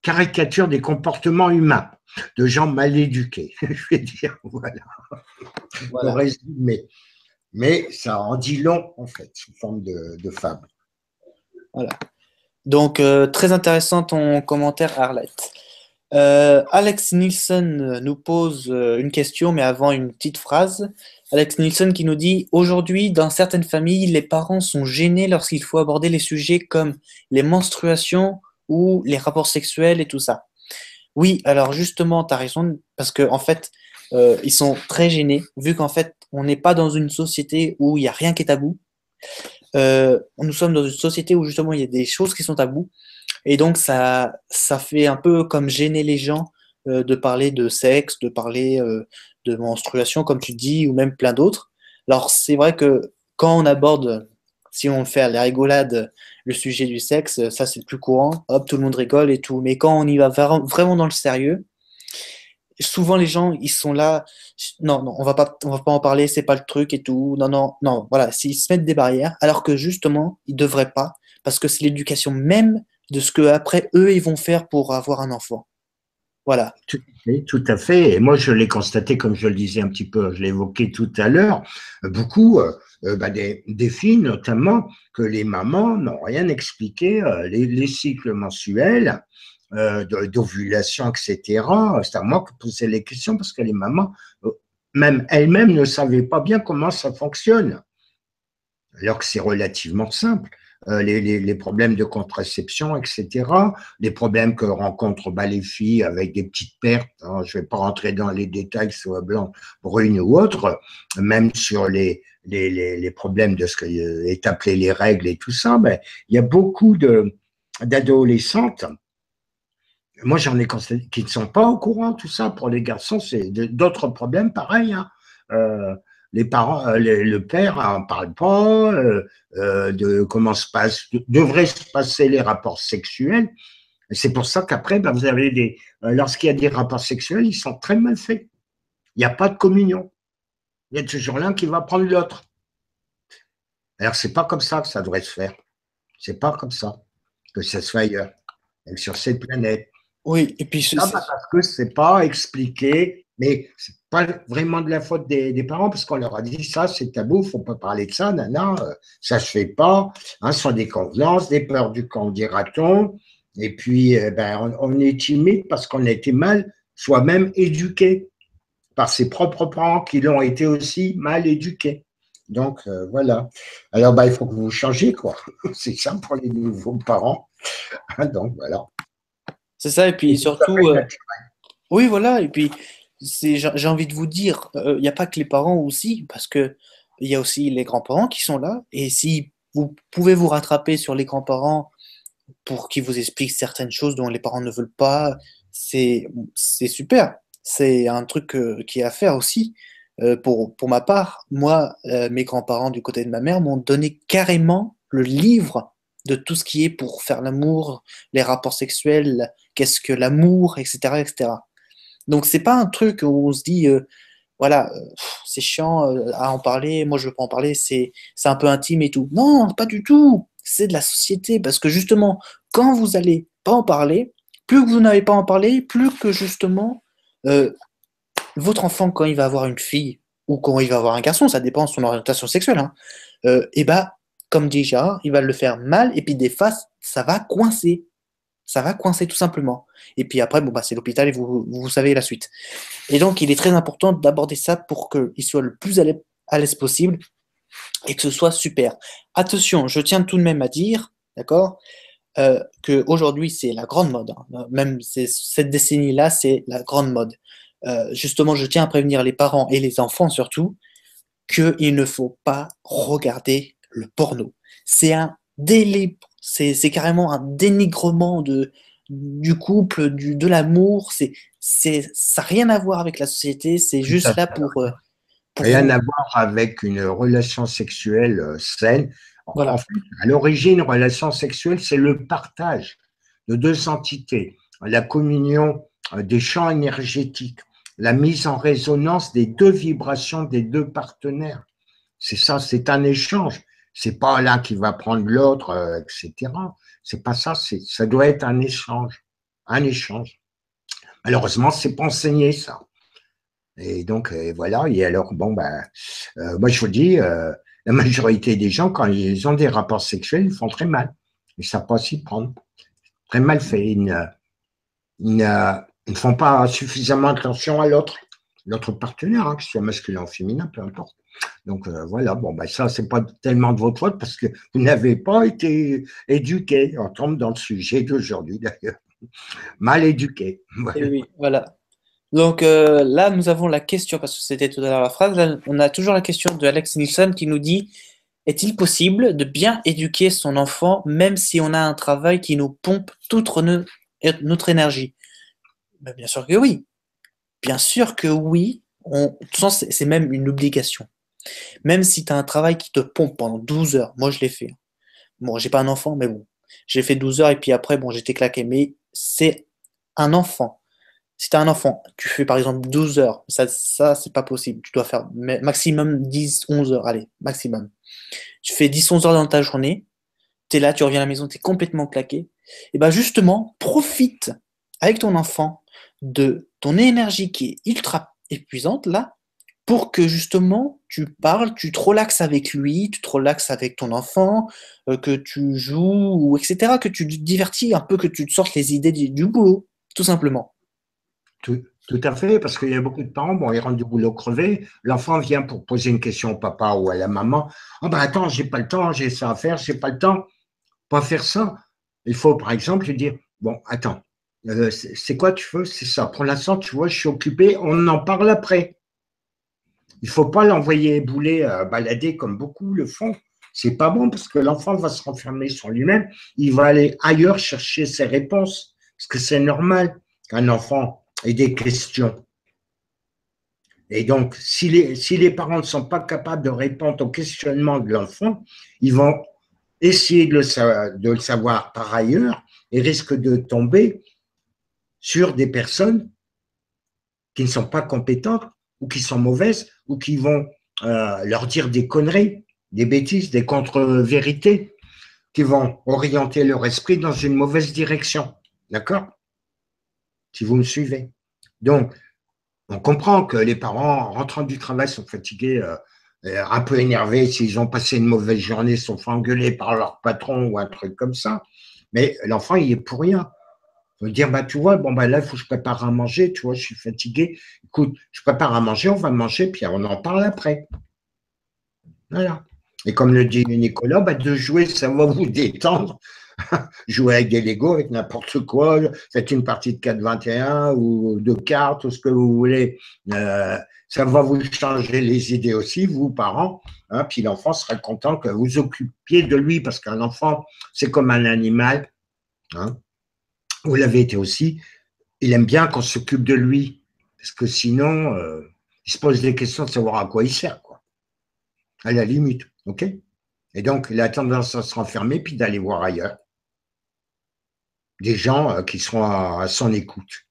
caricatures des comportements humains de gens mal éduqués, je vais dire, voilà, pour Voilà, résumer. Mais ça en dit long, en fait, sous forme de fable. voilà. Donc, très intéressant ton commentaire, Arlette. Alex Nielsen nous pose une question, mais avant une petite phrase. Alex Nielsen qui nous dit: Aujourd'hui, dans certaines familles, les parents sont gênés lorsqu'il faut aborder les sujets comme les menstruations ou les rapports sexuels et tout ça. Oui, alors justement, tu as raison, parce qu'en en fait, ils sont très gênés, vu qu'en fait, on n'est pas dans une société où il n'y a rien qui est tabou. Nous sommes dans une société où justement il y a des choses qui sont tabous. Et donc, ça fait un peu comme gêner les gens de parler de sexe, de parler de menstruation, comme tu dis, ou même plein d'autres. Alors, c'est vrai que quand on aborde, si on fait à la rigolade, le sujet du sexe, ça c'est le plus courant. Hop, tout le monde rigole et tout. Mais quand on y va vraiment dans le sérieux, souvent les gens, ils sont là. Non, non, on va pas en parler, c'est pas le truc et tout. Non, non, non. Voilà, s'ils se mettent des barrières, alors que justement, ils devraient pas, parce que c'est l'éducation même de ce que après eux ils vont faire pour avoir un enfant. Voilà. Tout à fait, tout à fait. Et moi, je l'ai constaté, comme je le disais un petit peu, je l'ai évoqué tout à l'heure, beaucoup, bah, des filles notamment, que les mamans n'ont rien expliqué, les cycles mensuels, d'ovulation, etc. C'est à moi que poser les questions parce que les mamans, même elles-mêmes, ne savaient pas bien comment ça fonctionne, alors que c'est relativement simple. Les problèmes de contraception, etc., les problèmes que rencontrent bah, les filles avec des petites pertes, hein, je ne vais pas rentrer dans les détails, soit blanc, brune ou autre, même sur les problèmes de ce qui est appelé les règles et tout ça, ben, il y a beaucoup d'adolescentes, moi j'en ai constaté, qui ne sont pas au courant de tout ça. Pour les garçons, c'est d'autres problèmes pareils. Hein. les parents, le père n'en parle pas de comment devraient se passer les rapports sexuels. Et c'est pour ça qu'après, ben, vous avez lorsqu'il y a des rapports sexuels, ils sont très mal faits. Il n'y a pas de communion. Il y a toujours l'un qui va prendre l'autre. Alors, c'est pas comme ça que ça devrait se faire. C'est pas comme ça que ça se fait ailleurs, sur cette planète. Oui, et puis Ah, bah, parce que c'est pas expliqué, mais c'est pas vraiment de la faute des parents, parce qu'on leur a dit ça, c'est tabou, faut pas parler de ça, nana, ça se fait pas, hein, ce sont des convenances, des peurs du camp, dira-t-on, et puis ben, on est timide parce qu'on a été mal soi-même éduqué par ses propres parents qui l'ont été aussi mal éduqués. Donc voilà. Alors bah, il faut que vous changiez, quoi. C'est ça pour les nouveaux parents. Donc voilà. c'est ça, et puis Et tout à surtout, fait naturel. oui, voilà, et puis j'ai envie de vous dire, il n'y a pas que les parents aussi, parce que il y a aussi les grands-parents qui sont là, et si vous pouvez vous rattraper sur les grands-parents pour qu'ils vous expliquent certaines choses dont les parents ne veulent pas, c'est super. C'est un truc qui est à faire aussi. Pour ma part, moi, mes grands-parents du côté de ma mère m'ont donné carrément le livre de tout ce qui est pour faire l'amour, les rapports sexuels, qu'est-ce que l'amour, etc., etc. Donc c'est pas un truc où on se dit voilà, c'est chiant à en parler, moi je veux pas en parler, c'est un peu intime et tout. Non, pas du tout. C'est de la société parce que justement, quand vous allez pas en parler, plus que vous n'avez pas en parler, plus que justement euh, votre enfant quand il va avoir une fille ou quand il va avoir un garçon, ça dépend de son orientation sexuelle, hein, et bah comme déjà, il va le faire mal et puis des fois ça va coincer. Ça va coincer tout simplement. Et puis après, bon, bah, c'est l'hôpital et vous savez la suite. Et donc, il est très important d'aborder ça pour qu'il soit le plus à l'aise possible et que ce soit super. Attention, je tiens tout de même à dire, d'accord, qu'aujourd'hui, c'est la grande mode, hein. Même cette décennie-là, c'est la grande mode. Justement, je tiens à prévenir les parents et les enfants surtout qu'il ne faut pas regarder le porno. C'est un délit, c'est carrément un dénigrement du couple, de l'amour. Ça n'a rien à voir avec la société. C'est Tout juste à là fait. pour Rien vous. à voir avec une relation sexuelle saine. En Voilà. fait, à l'origine, une relation sexuelle, c'est le partage de deux entités, la communion des champs énergétiques, la mise en résonance des deux vibrations des deux partenaires. C'est ça, c'est un échange. C'est pas l'un qui va prendre l'autre, etc. C'est pas ça. Ça doit être un échange, un échange. Malheureusement, c'est pas enseigné ça. Et donc, voilà. Et alors, bon, ben, moi, je vous dis, la majorité des gens, quand ils ont des rapports sexuels, ils font très mal. Ils ne savent pas s'y prendre. Très mal fait. Ils ne font pas suffisamment attention à l'autre partenaire, hein, que ce soit masculin ou féminin, peu importe. Donc, voilà. Bon, ben, ça, c'est pas tellement de votre faute parce que vous n'avez pas été éduqué. On tombe dans le sujet d'aujourd'hui, d'ailleurs. Mal éduqué. Et Voilà. oui, voilà. Donc là, nous avons la question, parce que c'était tout à l'heure la phrase, là, on a toujours la question de Alex Nilsson qui nous dit, est-il possible de bien éduquer son enfant même si on a un travail qui nous pompe toute notre énergie? Ben, bien sûr que oui. Bien sûr que oui. De toute façon, c'est même une obligation. Même si tu as un travail qui te pompe pendant 12 heures, moi je l'ai fait. Bon, j'ai pas un enfant, mais bon. J'ai fait 12 heures et puis après, bon, j'étais claqué. Mais c'est un enfant. Si tu as un enfant, tu fais par exemple 12 heures, ça c'est pas possible. Tu dois faire maximum 10, 11 heures, allez, maximum. Tu fais 10, 11 heures dans ta journée, tu es là, tu reviens à la maison, tu es complètement claqué. Et bien justement, profite avec ton enfant de ton énergie qui est ultra épuisante là, pour que justement tu parles, tu te relaxes avec lui, tu te relaxes avec ton enfant, que tu joues, ou etc., que tu te divertis un peu, que tu te sortes les idées du boulot, tout simplement. Tout à fait, parce qu'il y a beaucoup de parents, bon, ils rentrent du boulot crevé, l'enfant vient pour poser une question au papa ou à la maman. Ah ben attends, j'ai pas le temps, j'ai ça à faire, j'ai pas le temps. Pas faire ça. Il faut, par exemple, lui dire, bon, attends, c'est quoi tu veux? C'est ça. Pour l'instant, tu vois, je suis occupé, on en parle après. Il faut pas l'envoyer bouler, balader comme beaucoup le font. C'est pas bon parce que l'enfant va se renfermer sur lui-même. Il va aller ailleurs chercher ses réponses. Parce que c'est normal qu'un enfant ait des questions. Et donc, si les parents ne sont pas capables de répondre au questionnement de l'enfant, ils vont essayer de le savoir par ailleurs et risquent de tomber sur des personnes qui ne sont pas compétentes ou qui sont mauvaises ou qui vont leur dire des conneries, des bêtises, des contre-vérités qui vont orienter leur esprit dans une mauvaise direction. D'accord? Si vous me suivez. Donc, on comprend que les parents, en rentrant du travail, sont fatigués, un peu énervés, s'ils ont passé une mauvaise journée, sont fait engueuler par leur patron ou un truc comme ça. Mais l'enfant, il est pour rien. Il faut dire, bah, tu vois, bon, bah, là, il faut que je prépare à manger, tu vois, je suis fatigué. Écoute, je prépare à manger, on va manger, puis on en parle après. Voilà. Et comme le dit Nicolas, bah, de jouer, ça va vous détendre. Jouer avec des Legos, avec n'importe quoi. Faites une partie de 4-21 ou de cartes, ou ce que vous voulez. Ça va vous changer les idées aussi, vous, parents. Hein, puis l'enfant sera content que vous occupiez de lui, parce qu'un enfant, c'est comme un animal. Hein, vous l'avez été aussi. Il aime bien qu'on s'occupe de lui, parce que sinon, il se pose des questions de savoir à quoi il sert, quoi. À la limite, ok? Et donc, il a tendance à se renfermer, puis d'aller voir ailleurs des gens qui seront à son écoute,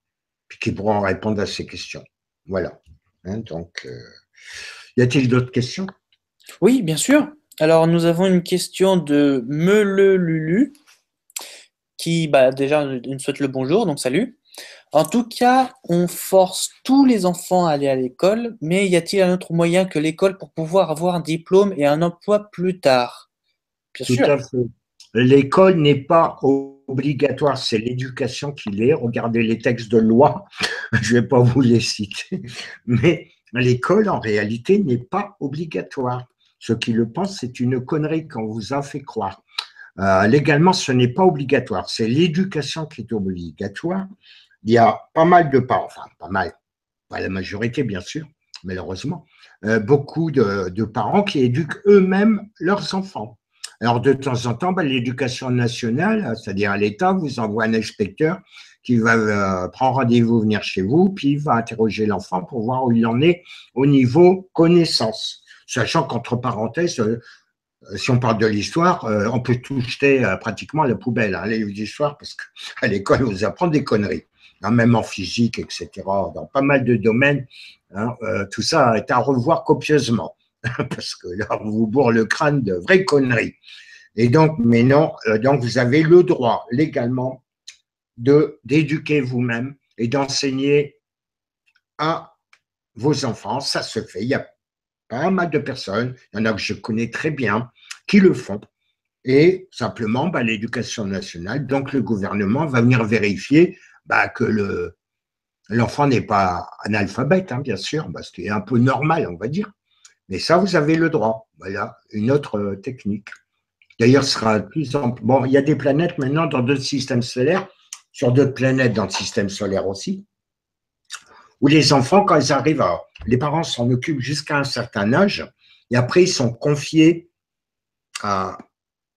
puis qui pourront répondre à ces questions. Voilà. Hein, donc, y a-t-il d'autres questions? Oui, bien sûr. Alors, nous avons une question de Meule Lulu qui, bah, déjà, nous souhaite le bonjour, donc salut. En tout cas, on force tous les enfants à aller à l'école, mais y a-t-il un autre moyen que l'école pour pouvoir avoir un diplôme et un emploi plus tard? Bien Tout sûr. à fait. L'école n'est pas obligatoire, c'est l'éducation qui l'est. Regardez les textes de loi, je ne vais pas vous les citer, mais l'école, en réalité, n'est pas obligatoire. Ceux qui le pensent, c'est une connerie qu'on vous a fait croire. Légalement, ce n'est pas obligatoire, c'est l'éducation qui est obligatoire. Il y a pas mal de parents, enfin pas mal, pas la majorité bien sûr, malheureusement, beaucoup de parents qui éduquent eux-mêmes leurs enfants. Alors de temps en temps, l'éducation nationale, c'est-à-dire l'État, vous envoie un inspecteur qui va prendre rendez-vous, venir chez vous, puis il va interroger l'enfant pour voir où il en est au niveau connaissance. Sachant qu'entre parenthèses, si on parle de l'histoire, on peut tout jeter pratiquement à la poubelle, hein, les livres d'histoire, parce qu'à l'école, on vous apprend des conneries, hein, même en physique, etc., dans pas mal de domaines. Hein, tout ça est à revoir copieusement, parce que là, on vous bourre le crâne de vraies conneries. Et donc, mais non, donc vous avez le droit légalement d'éduquer vous-même et d'enseigner à vos enfants. Ça se fait. Il y a pas mal de personnes, il y en a que je connais très bien, qui le font. Et simplement, l'éducation nationale, donc le gouvernement va venir vérifier que l'enfant n'est pas analphabète, hein, bien sûr, ce qui est un peu normal, on va dire. Mais ça, vous avez le droit. Voilà, une autre technique. D'ailleurs, ce sera plus ample. Bon, il y a des planètes maintenant dans d'autres systèmes solaires, sur d'autres planètes dans le système solaire aussi, où les enfants, quand ils arrivent les parents s'en occupent jusqu'à un certain âge, et après, ils sont confiés à,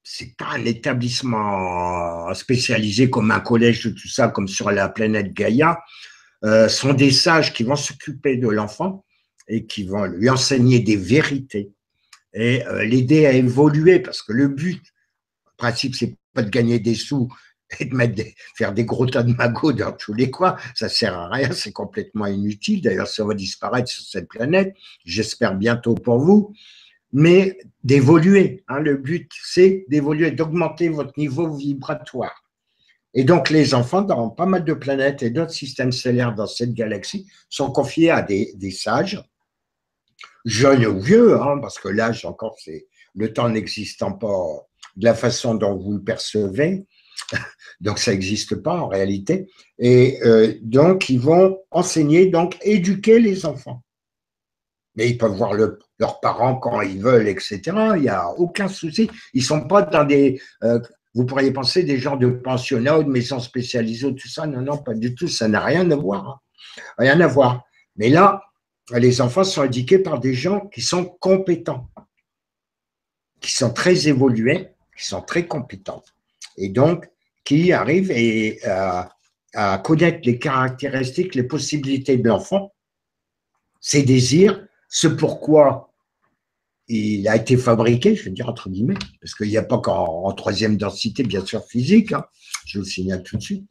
c'est pas un établissement spécialisé comme un collège, tout ça, comme sur la planète Gaïa, sont des sages qui vont s'occuper de l'enfant et qui vont lui enseigner des vérités et l'aider à évoluer, parce que le but, en principe, c'est pas de gagner des sous et de faire des gros tas de magots dans tous les coins, ça sert à rien, c'est complètement inutile. D'ailleurs, ça va disparaître sur cette planète, j'espère bientôt pour vous, mais d'évoluer. Hein, le but, c'est d'évoluer, d'augmenter votre niveau vibratoire. Et donc, les enfants, dans pas mal de planètes et d'autres systèmes stellaires dans cette galaxie, sont confiés à des sages, jeunes ou vieux, hein, parce que l'âge, encore, c'est le temps n'existant pas de la façon dont vous le percevez, donc ça n'existe pas en réalité. Et donc, ils vont enseigner, donc éduquer les enfants. Mais ils peuvent voir leurs parents quand ils veulent, etc. Il n'y a aucun souci. Ils ne sont pas dans des, vous pourriez penser, des genres de pensionnats ou de maisons spécialisées, tout ça. Non, non, pas du tout. Ça n'a rien à voir. Hein. Rien à voir. Mais là, les enfants sont éduqués par des gens qui sont compétents, qui sont très évolués, qui sont très compétents. Et donc, qui arrivent à connaître les caractéristiques, les possibilités de l'enfant ses désirs, ce pourquoi il a été fabriqué, je veux dire entre guillemets, parce qu'il n'y a pas qu'en troisième densité, bien sûr, physique, hein, je vous le signale tout de suite.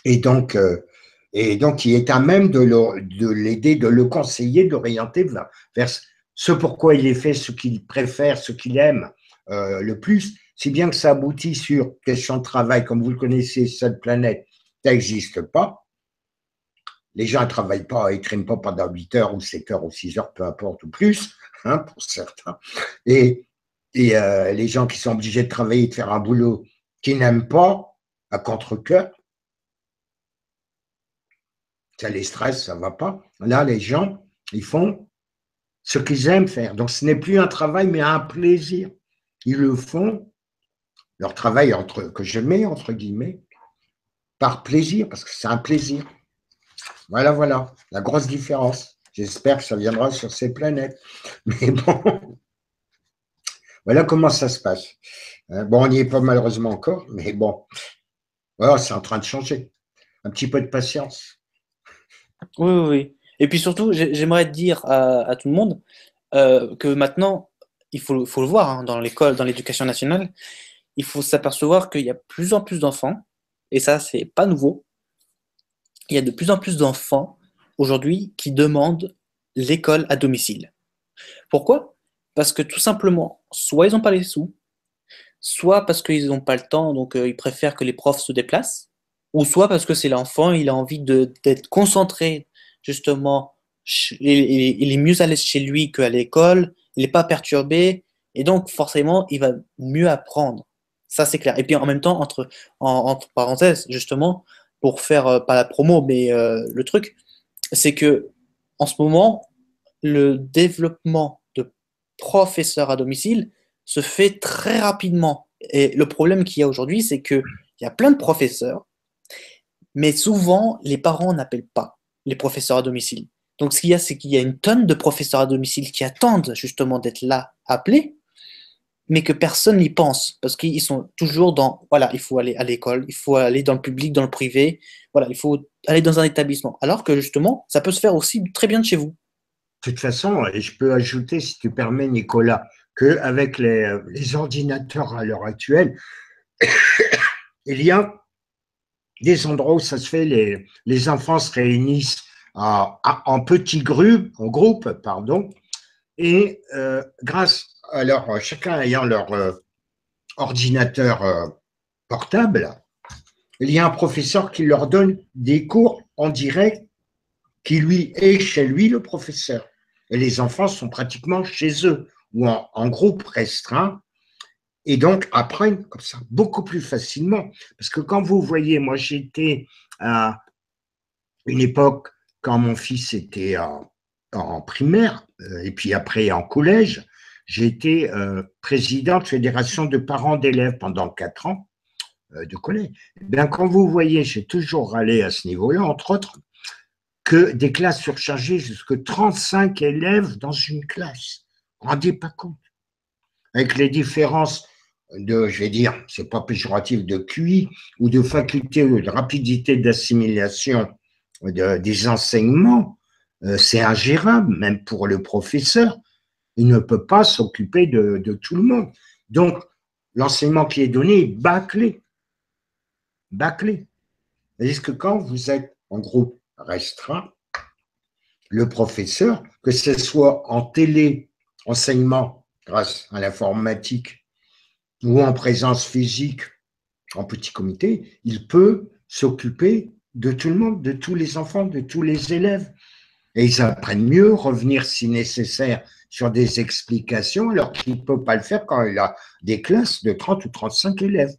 Et donc, il est à même de l'aider, de le conseiller, de l'orienter vers ce pourquoi il est fait, ce qu'il préfère, ce qu'il aime le plus, si bien que ça aboutit sur question de travail, comme vous le connaissez, cette planète, ça n'existe pas. Les gens ne travaillent pas, ils ne traînent pas pendant 8 heures ou 7 heures ou 6 heures, peu importe, ou plus, hein, pour certains. Et les gens qui sont obligés de travailler, de faire un boulot qu'ils n'aiment pas, à contre-cœur, ça les stresse, ça ne va pas. Là, les gens, ils font ce qu'ils aiment faire. Donc, ce n'est plus un travail, mais un plaisir. Ils le font, leur travail que je mets entre guillemets, par plaisir, parce que c'est un plaisir. Voilà, voilà, la grosse différence. J'espère que ça viendra sur ces planètes. Mais bon, voilà comment ça se passe. Bon, on n'y est pas malheureusement encore, mais bon, voilà, c'est en train de changer. Un petit peu de patience. Oui, oui, oui. Et puis surtout, j'aimerais dire à tout le monde que maintenant, faut le voir hein, dans l'école, dans l'éducation nationale, il faut s'apercevoir qu'il y a de plus en plus d'enfants, et ça, c'est pas nouveau, il y a de plus en plus d'enfants aujourd'hui qui demandent l'école à domicile. Pourquoi? Parce que tout simplement, soit ils n'ont pas les sous, soit parce qu'ils n'ont pas le temps, donc ils préfèrent que les profs se déplacent, ou soit parce que c'est l'enfant, il a envie d'être concentré, justement, il est mieux à l'aise chez lui qu'à l'école, il n'est pas perturbé, et donc forcément, il va mieux apprendre. Ça, c'est clair. Et puis en même temps, entre parenthèses, justement, pour faire, pas la promo, mais le truc, c'est que en ce moment, le développement de professeurs à domicile se fait très rapidement. Et le problème qu'il y a aujourd'hui, c'est qu'il y a plein de professeurs, mais souvent, les parents n'appellent pas les professeurs à domicile. Donc, ce qu'il y a, c'est qu'il y a une tonne de professeurs à domicile qui attendent justement d'être là, appelés, mais que personne n'y pense, parce qu'ils sont toujours dans, voilà, il faut aller à l'école, il faut aller dans le public, dans le privé, voilà, il faut aller dans un établissement. Alors que justement, ça peut se faire aussi très bien de chez vous. De toute façon, et je peux ajouter, si tu permets, Nicolas, qu'avec les ordinateurs à l'heure actuelle, il y a des endroits où ça se fait, les enfants se réunissent en petits groupes, pardon, et grâce à chacun ayant leur ordinateur portable, il y a un professeur qui leur donne des cours en direct qui lui est chez lui le professeur. Et les enfants sont pratiquement chez eux ou en groupe restreint et donc apprennent comme ça beaucoup plus facilement. Parce que quand vous voyez, moi j'étais à une époque quand mon fils était en primaire et puis après en collège, j'ai été président de fédération de parents d'élèves pendant 4 ans de collège. Eh bien, quand vous voyez, j'ai toujours allé à ce niveau-là, entre autres, que des classes surchargées, jusqu'à 35 élèves dans une classe. Vous ne vous rendez pas compte. Avec les différences de, je vais dire, c'est pas péjoratif, de QI ou de faculté ou de rapidité d'assimilation des enseignements, c'est ingérable, même pour le professeur. Il ne peut pas s'occuper de tout le monde. Donc, l'enseignement qui est donné est bâclé. Bâclé. C'est-à-dire que quand vous êtes en groupe restreint, le professeur, que ce soit en télé-enseignement grâce à l'informatique ou en présence physique en petit comité, il peut s'occuper de tout le monde, de tous les enfants, de tous les élèves. Et ils apprennent mieux, revenir si nécessaire sur des explications, alors qu'il ne peut pas le faire quand il a des classes de 30 ou 35 élèves.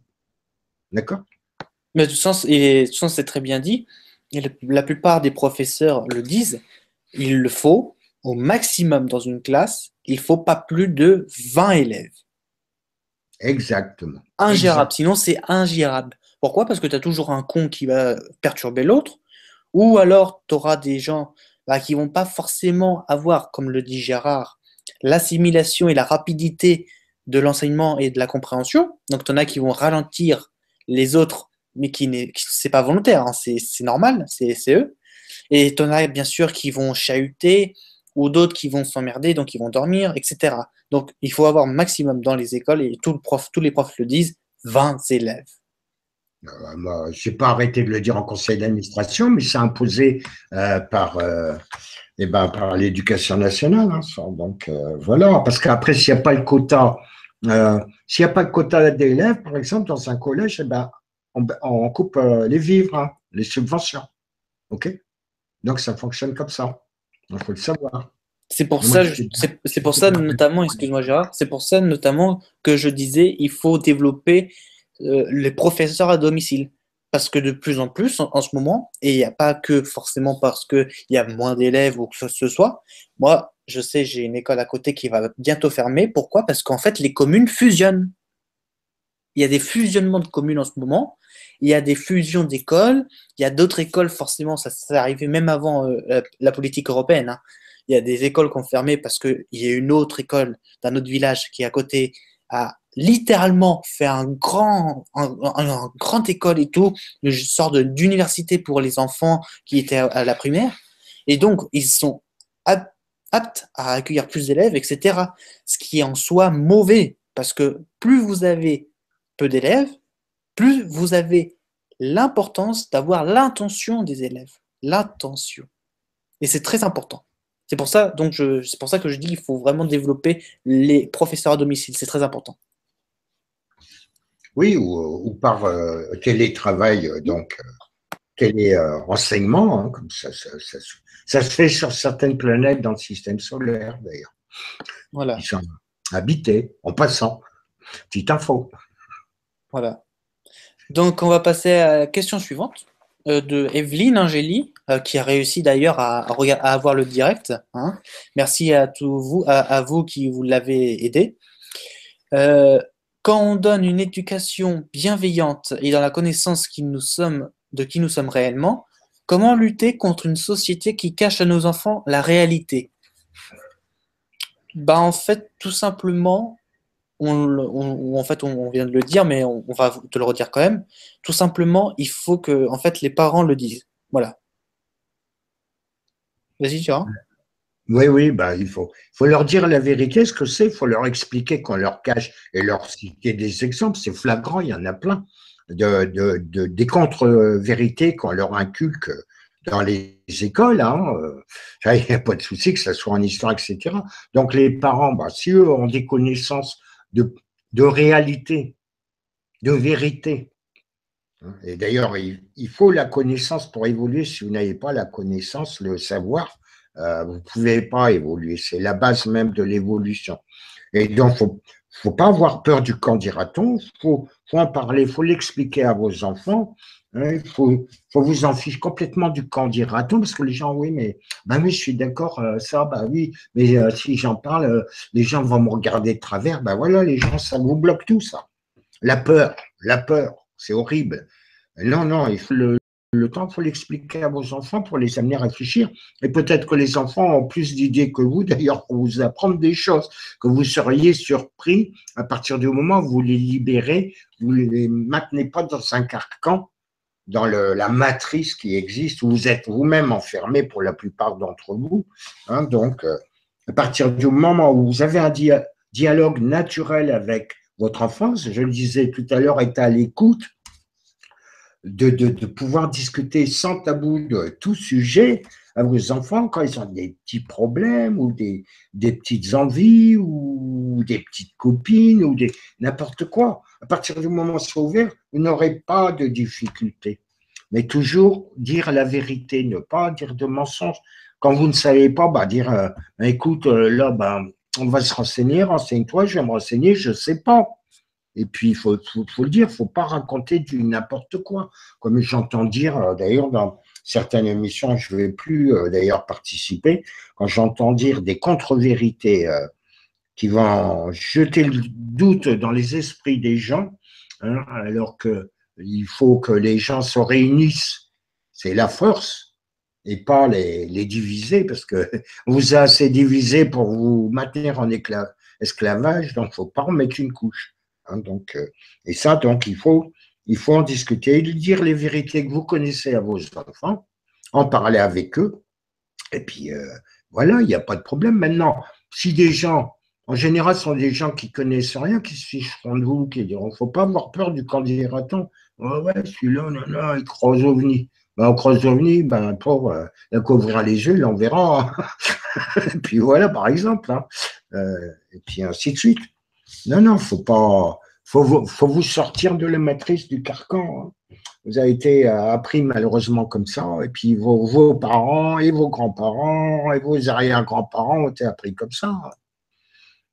D'accord? Mais de toute sens, c'est très bien dit. Et la plupart des professeurs le disent. Il le faut, au maximum dans une classe, il ne faut pas plus de 20 élèves. Exactement. Ingérable, Exact. sinon c'est ingérable. Pourquoi? Parce que tu as toujours un con qui va perturber l'autre, ou alors tu auras des gens bah, qui vont pas forcément avoir, comme le dit Gérard, l'assimilation et la rapidité de l'enseignement et de la compréhension. Donc tu en as qui vont ralentir les autres, mais c'est pas volontaire, hein, c'est normal, c'est eux. Et t'en as bien sûr qui vont chahuter, ou d'autres qui vont s'emmerder, donc ils vont dormir, etc. Donc il faut avoir maximum dans les écoles, et tous les profs le disent, 20 élèves. Moi, je n'ai pas arrêté de le dire en conseil d'administration, mais c'est imposé par l'éducation nationale. Hein, ça. Donc voilà, parce qu'après, s'il n'y a pas de quota d'élèves, par exemple, dans un collège, on coupe les vivres, hein, les subventions. OK? Donc ça fonctionne comme ça. Il faut le savoir. C'est pour Moi, ça, j'étais- c'est pour ça notamment, excuse-moi Gérard, c'est pour ça notamment que je disais, il faut développer les professeurs à domicile. Parce que de plus en plus, en ce moment, et il n'y a pas que forcément parce qu'il y a moins d'élèves ou que ce soit, moi, je sais, j'ai une école à côté qui va bientôt fermer. Pourquoi? Parce qu'en fait, les communes fusionnent. Il y a des fusionnements de communes en ce moment. Il y a des fusions d'écoles. Il y a d'autres écoles, forcément, ça arrivait même avant la politique européenne. Hein. Il y a des écoles qui ont fermé parce qu'il y a une autre école d'un autre village qui est à côté a littéralement fait un grand école et tout, une sorte d'université pour les enfants qui étaient à la primaire. Et donc, ils sont aptes à accueillir plus d'élèves, etc. Ce qui est en soi mauvais, parce que plus vous avez peu d'élèves, plus vous avez l'importance d'avoir l'intention des élèves. L'intention. Et c'est très important. C'est pour ça que je dis qu'il faut vraiment développer les professeurs à domicile. C'est très important. Oui, ou par télétravail, télérenseignement, hein, comme ça se fait sur certaines planètes dans le système solaire, d'ailleurs, qui Voilà. sont habitées en passant. Petite info. Voilà. Donc, on va passer à la question suivante de Evelyne Angélie, qui a réussi d'ailleurs à avoir le direct. Hein. Merci à tous vous, à vous qui vous l'avez aidé. Euh, Quand on donne une éducation bienveillante et dans la connaissance de qui nous sommes réellement, comment lutter contre une société qui cache à nos enfants la réalité? Bah, en fait, tout simplement, en fait, on vient de le dire, mais on va te le redire quand même. Tout simplement, il faut que, en fait, les parents le disent. Voilà. Vas-y, tu vois. Oui, oui, il faut leur dire la vérité, ce que c'est, il faut leur expliquer qu'on leur cache et leur citer des exemples. C'est flagrant, il y en a plein des contre-vérités qu'on leur inculque dans les écoles. Hein. Ça, il n'y a pas de souci que ça soit en histoire, etc. Donc les parents, si eux ont des connaissances de, de réalité, de vérité, hein, et d'ailleurs, il faut la connaissance pour évoluer. Si vous n'avez pas la connaissance, le savoir, vous ne pouvez pas évoluer. C'est la base même de l'évolution. Et donc, faut pas avoir peur du quand dira-t-on. Faut en parler, faut l'expliquer à vos enfants. Hein, faut vous en ficher complètement du quand dira-t-on, parce que les gens, oui, mais ben oui, je suis d'accord, ça, bah oui, mais si j'en parle, les gens vont me regarder de travers. Ben voilà, les gens, ça vous bloque tout ça. La peur, c'est horrible. Non, non, il faut le temps, il faut l'expliquer à vos enfants pour les amener à réfléchir. Et peut-être que les enfants ont plus d'idées que vous, d'ailleurs, pour vous apprendre des choses, que vous seriez surpris à partir du moment où vous les libérez, vous ne les maintenez pas dans un carcan, dans la matrice qui existe, où vous êtes vous-même enfermé pour la plupart d'entre vous. Hein, donc, à partir du moment où vous avez un dialogue naturel avec votre enfant, je le disais tout à l'heure, est à l'écoute, de pouvoir discuter sans tabou de tout sujet à vos enfants quand ils ont des petits problèmes ou des petites envies ou des petites copines ou n'importe quoi. À partir du moment où c'est ouvert, vous n'aurez pas de difficultés. Mais toujours dire la vérité, ne pas dire de mensonges. Quand vous ne savez pas, dire écoute, là, on va se renseigner, renseigne-toi, je vais me renseigner, je ne sais pas. Et puis, il faut le dire, il ne faut pas raconter du n'importe quoi. Comme j'entends dire, d'ailleurs, dans certaines émissions, je ne vais plus d'ailleurs participer, quand j'entends dire des contre-vérités qui vont jeter le doute dans les esprits des gens, hein, alors qu'il faut que les gens se réunissent. C'est la force et pas les diviser, parce que vous avez assez divisé pour vous maintenir en esclavage, donc il ne faut pas en mettre une couche. Hein, donc, et ça, donc, il faut en discuter, dire les vérités que vous connaissez à vos enfants, en parler avec eux, et puis voilà, il n'y a pas de problème. Maintenant, si des gens, en général, ce sont des gens qui connaissent rien, qui se ficheront de vous, qui diront, faut pas avoir peur du candidat. Oh, ouais, celui-là, non, non, il croise ovni. Ben, on croise ovni, ben, pour, il a qu'à ouvrir les yeux, il en verra. Et puis voilà, par exemple. Hein. Et puis ainsi de suite. Non, non, faut pas. Faut vous sortir de la matrice du carcan. Hein. Vous avez été appris malheureusement comme ça, et puis vos parents et vos grands-parents et vos arrière-grands-parents ont été appris comme ça.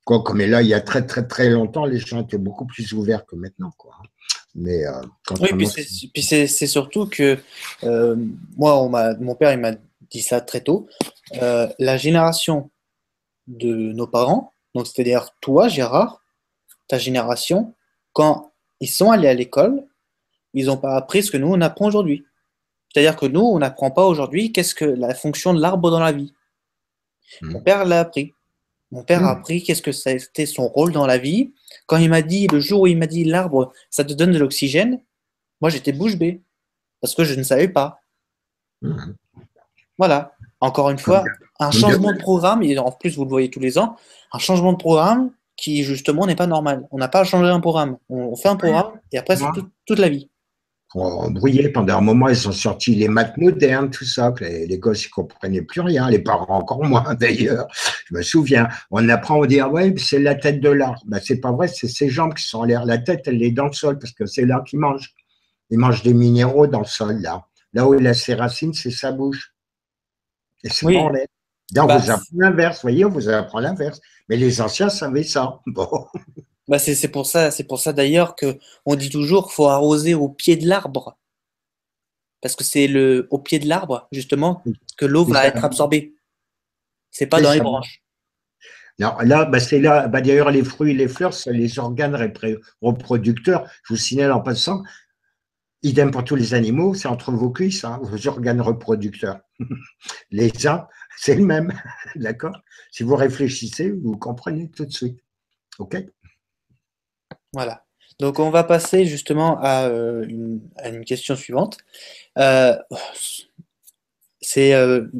Quoi, comme là, il y a très très très longtemps, les gens étaient beaucoup plus ouverts que maintenant. Quoi. Mais Oui, contrairement. puis c'est surtout que euh, moi, mon père, il m'a dit ça très tôt. La génération de nos parents, donc c'est-à-dire toi, Gérard, ta génération, quand ils sont allés à l'école, ils n'ont pas appris ce que nous, on apprend aujourd'hui. C'est-à-dire que nous, on n'apprend pas aujourd'hui qu'est-ce que la fonction de l'arbre dans la vie. Mon Hum, père l'a appris. Mon père a hum, appris qu'est-ce que c'était son rôle dans la vie. Quand il m'a dit, le jour où il m'a dit l'arbre, ça te donne de l'oxygène, moi j'étais bouche bée parce que je ne savais pas. hum. Voilà. Encore une Comme, fois, un comme changement de programme, et en plus vous le voyez tous les ans, un changement de programme qui justement n'est pas normal. On n'a pas à changer un programme. On fait un programme et après c'est toute la vie. embrouillé pendant un moment, ils ont sorti les maths modernes, tout ça, que les gosses ne comprenaient plus rien, les parents encore moins d'ailleurs. Je me souviens, on apprend, on dit, ah ouais, c'est la tête de l'arbre. Ben, c'est pas vrai, c'est ses jambes qui sont en l'air. La tête, elle est dans le sol parce que c'est là qu'il mange. Il mange des minéraux dans le sol, là. Là où il a ses racines, c'est sa bouche. Et c'est pas en Oui, l'air. Là, on bah, vous apprend l'inverse, vous voyez, on vous apprend l'inverse. Mais les anciens savaient ça. Bon. c'est pour ça d'ailleurs que on dit toujours qu'il faut arroser au pied de l'arbre. Parce que c'est au pied de l'arbre, justement, que l'eau C'est va ça. être absorbée. C'est pas C'est dans les ça. branches. Non, là, bah, c'est là, bah, d'ailleurs, les fruits et les fleurs, c'est les organes reproducteurs. Je vous signale en passant, idem pour tous les animaux, c'est entre vos cuisses, hein, vos organes reproducteurs. Les uns, c'est le même, d'accord? Si vous réfléchissez, vous comprenez tout de suite. OK? Voilà. Donc on va passer justement à une question suivante. Euh, c'est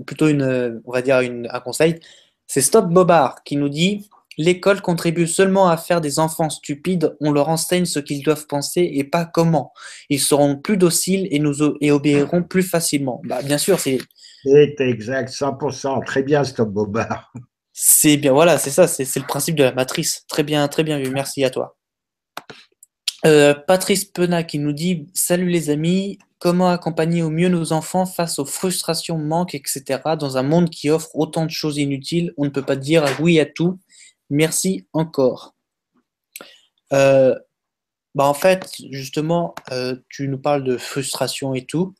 plutôt on va dire un conseil. C'est Stop Bobard qui nous dit l'école contribue seulement à faire des enfants stupides. On leur enseigne ce qu'ils doivent penser et pas comment. Ils seront plus dociles et obéiront plus facilement. Bah, bien sûr, C'est exact, 100%. Très bien, Stop Bobard. c'est bien. Voilà, c'est ça. C'est le principe de la matrice. Très bien vu. Merci à toi. Patrice Penat qui nous dit salut les amis, comment accompagner au mieux nos enfants face aux frustrations, manques, etc. dans un monde qui offre autant de choses inutiles, on ne peut pas dire oui à tout. Merci encore. Euh, en fait, justement, tu nous parles de frustration et tout.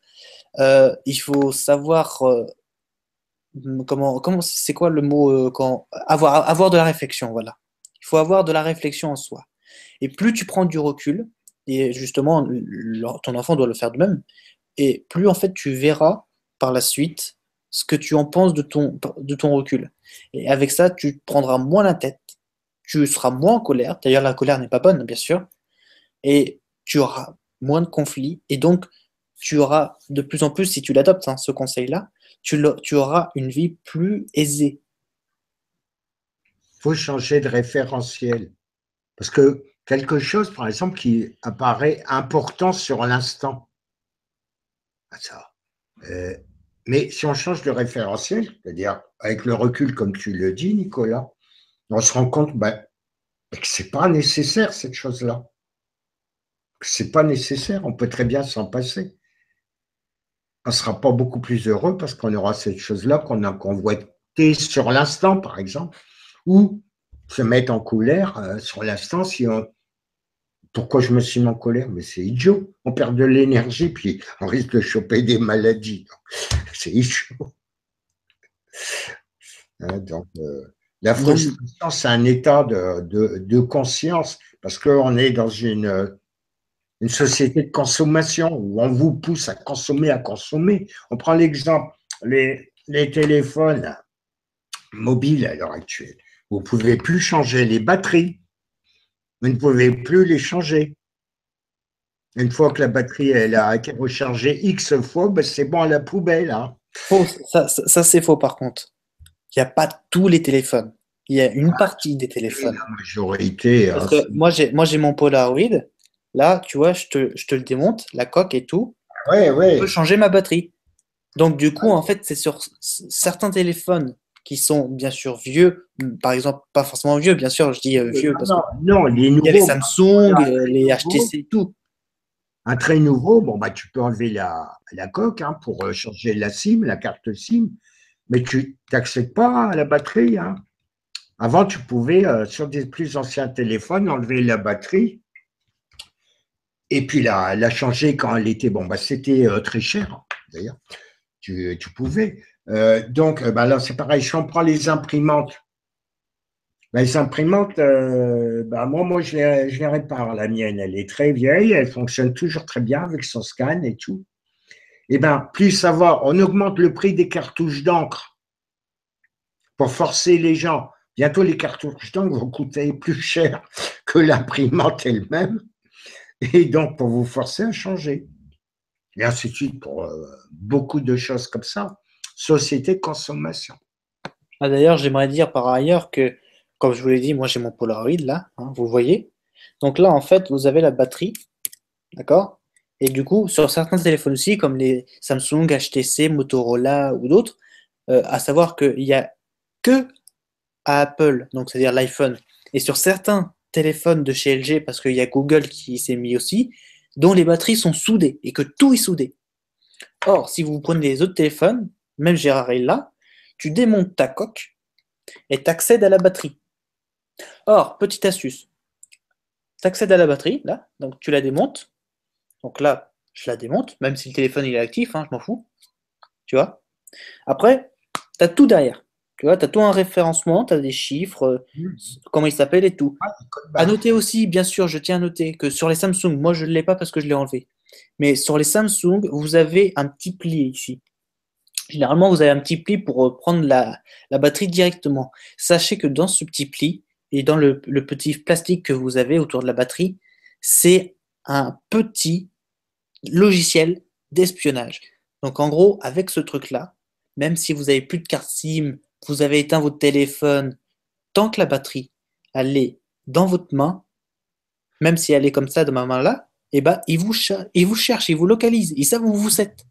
Il faut savoir c'est quoi le mot quand avoir de la réflexion, voilà. Il faut avoir de la réflexion en soi. Et plus tu prends du recul, et justement, ton enfant doit le faire de même, et plus en fait tu verras par la suite ce que tu en penses de ton recul. Et avec ça, tu te prendras moins la tête, tu seras moins en colère. D'ailleurs, la colère n'est pas bonne, bien sûr, et tu auras moins de conflits, et donc tu auras de plus en plus, si tu l'adoptes, hein, ce conseil-là, tu auras une vie plus aisée. Il faut changer de référentiel. Parce que quelque chose, par exemple, qui apparaît important sur l'instant, ah, ça. Euh, mais si on change de référentiel, c'est-à-dire avec le recul, comme tu le dis, Nicolas, on se rend compte ben, que c'est pas nécessaire cette chose-là. C'est pas nécessaire. On peut très bien s'en passer. On ne sera pas beaucoup plus heureux parce qu'on aura cette chose-là qu'on a convoité sur l'instant, par exemple, ou se mettre en colère sur l'instant si on, pourquoi je me suis mis en colère? Mais c'est idiot. On perd de l'énergie, puis on risque de choper des maladies. C'est idiot. Hein, donc, la Donc, frustration, c'est un état de conscience, parce qu'on est dans une société de consommation où on vous pousse à consommer, à consommer. On prend l'exemple, les téléphones mobiles à l'heure actuelle. Vous ne pouvez plus changer les batteries. Vous ne pouvez plus les changer. Une fois que la batterie elle a été rechargée X fois, ben c'est bon à la poubelle. Hein. Faux, ça, c'est faux par contre. Il n'y a pas tous les téléphones. Il y a une partie des Et téléphones. la majorité, Parce hein, que moi j'ai mon Polaroid. Là, tu vois, je te le démonte, la coque et tout. ouais, Je peux ouais. changer ma batterie. Donc, du coup, en fait, c'est sur certains téléphones qui sont bien sûr vieux. Par exemple, pas forcément vieux, bien sûr, je dis vieux Non, parce non, qu'il non, les y a les nouveaux, bah, Samsung, voilà, un très les nouveau, HTC et tout. un très nouveau, bon, bah, tu peux enlever la coque hein, pour changer la SIM, la carte SIM, mais tu n'accèdes pas à la batterie. Hein. Avant, tu pouvais, sur des plus anciens téléphones, enlever la batterie et puis la changer quand elle était. Bon, bah, c'était très cher, d'ailleurs. Tu pouvais. Donc, bah, là, c'est pareil. Si on prend les imprimantes, bah, les imprimantes, bah, moi je les répare. La mienne, elle est très vieille. Elle fonctionne toujours très bien avec son scan et tout. Et ben, plus ça va, on augmente le prix des cartouches d'encre pour forcer les gens. Bientôt, les cartouches d'encre vont coûter plus cher que l'imprimante elle-même. Et donc, pour vous forcer à changer. Et ainsi de suite pour beaucoup de choses comme ça. Société de consommation. Ah, d'ailleurs, j'aimerais dire par ailleurs que, comme je vous l'ai dit, moi j'ai mon Polaroid là, hein, vous voyez. Donc là, en fait, vous avez la batterie, d'accord? Et du coup, sur certains téléphones aussi, comme les Samsung, HTC, Motorola ou d'autres, à savoir qu'il n'y a que à Apple, donc c'est-à-dire l'iPhone, et sur certains téléphones de chez LG, parce qu'il y a Google qui s'est mis aussi, dont les batteries sont soudées et que tout est soudé. Or, si vous prenez les autres téléphones, même Gérard est là, tu démontes ta coque et tu accèdes à la batterie. Or, petite astuce, tu accèdes à la batterie, là, donc tu la démontes. Donc là, je la démonte, même si le téléphone il est actif, hein, je m'en fous, tu vois. Après, tu as tout derrière. Tu vois, tu as tout un référencement, tu as des chiffres, comment il s'appelle et tout. Ah, les codes À barres. noter aussi, bien sûr, je tiens à noter que sur les Samsung, moi je ne l'ai pas parce que je l'ai enlevé. Mais sur les Samsung, vous avez un petit pli ici. Généralement, vous avez un petit pli pour prendre la batterie directement. Sachez que dans ce petit pli et dans le petit plastique que vous avez autour de la batterie, c'est un petit logiciel d'espionnage. Donc en gros, avec ce truc-là, même si vous avez plus de carte SIM, vous avez éteint votre téléphone, tant que la batterie elle est dans votre main, même si elle est comme ça dans ma main là, eh ben, ils vous cherchent, ils vous localisent, ils savent où vous êtes.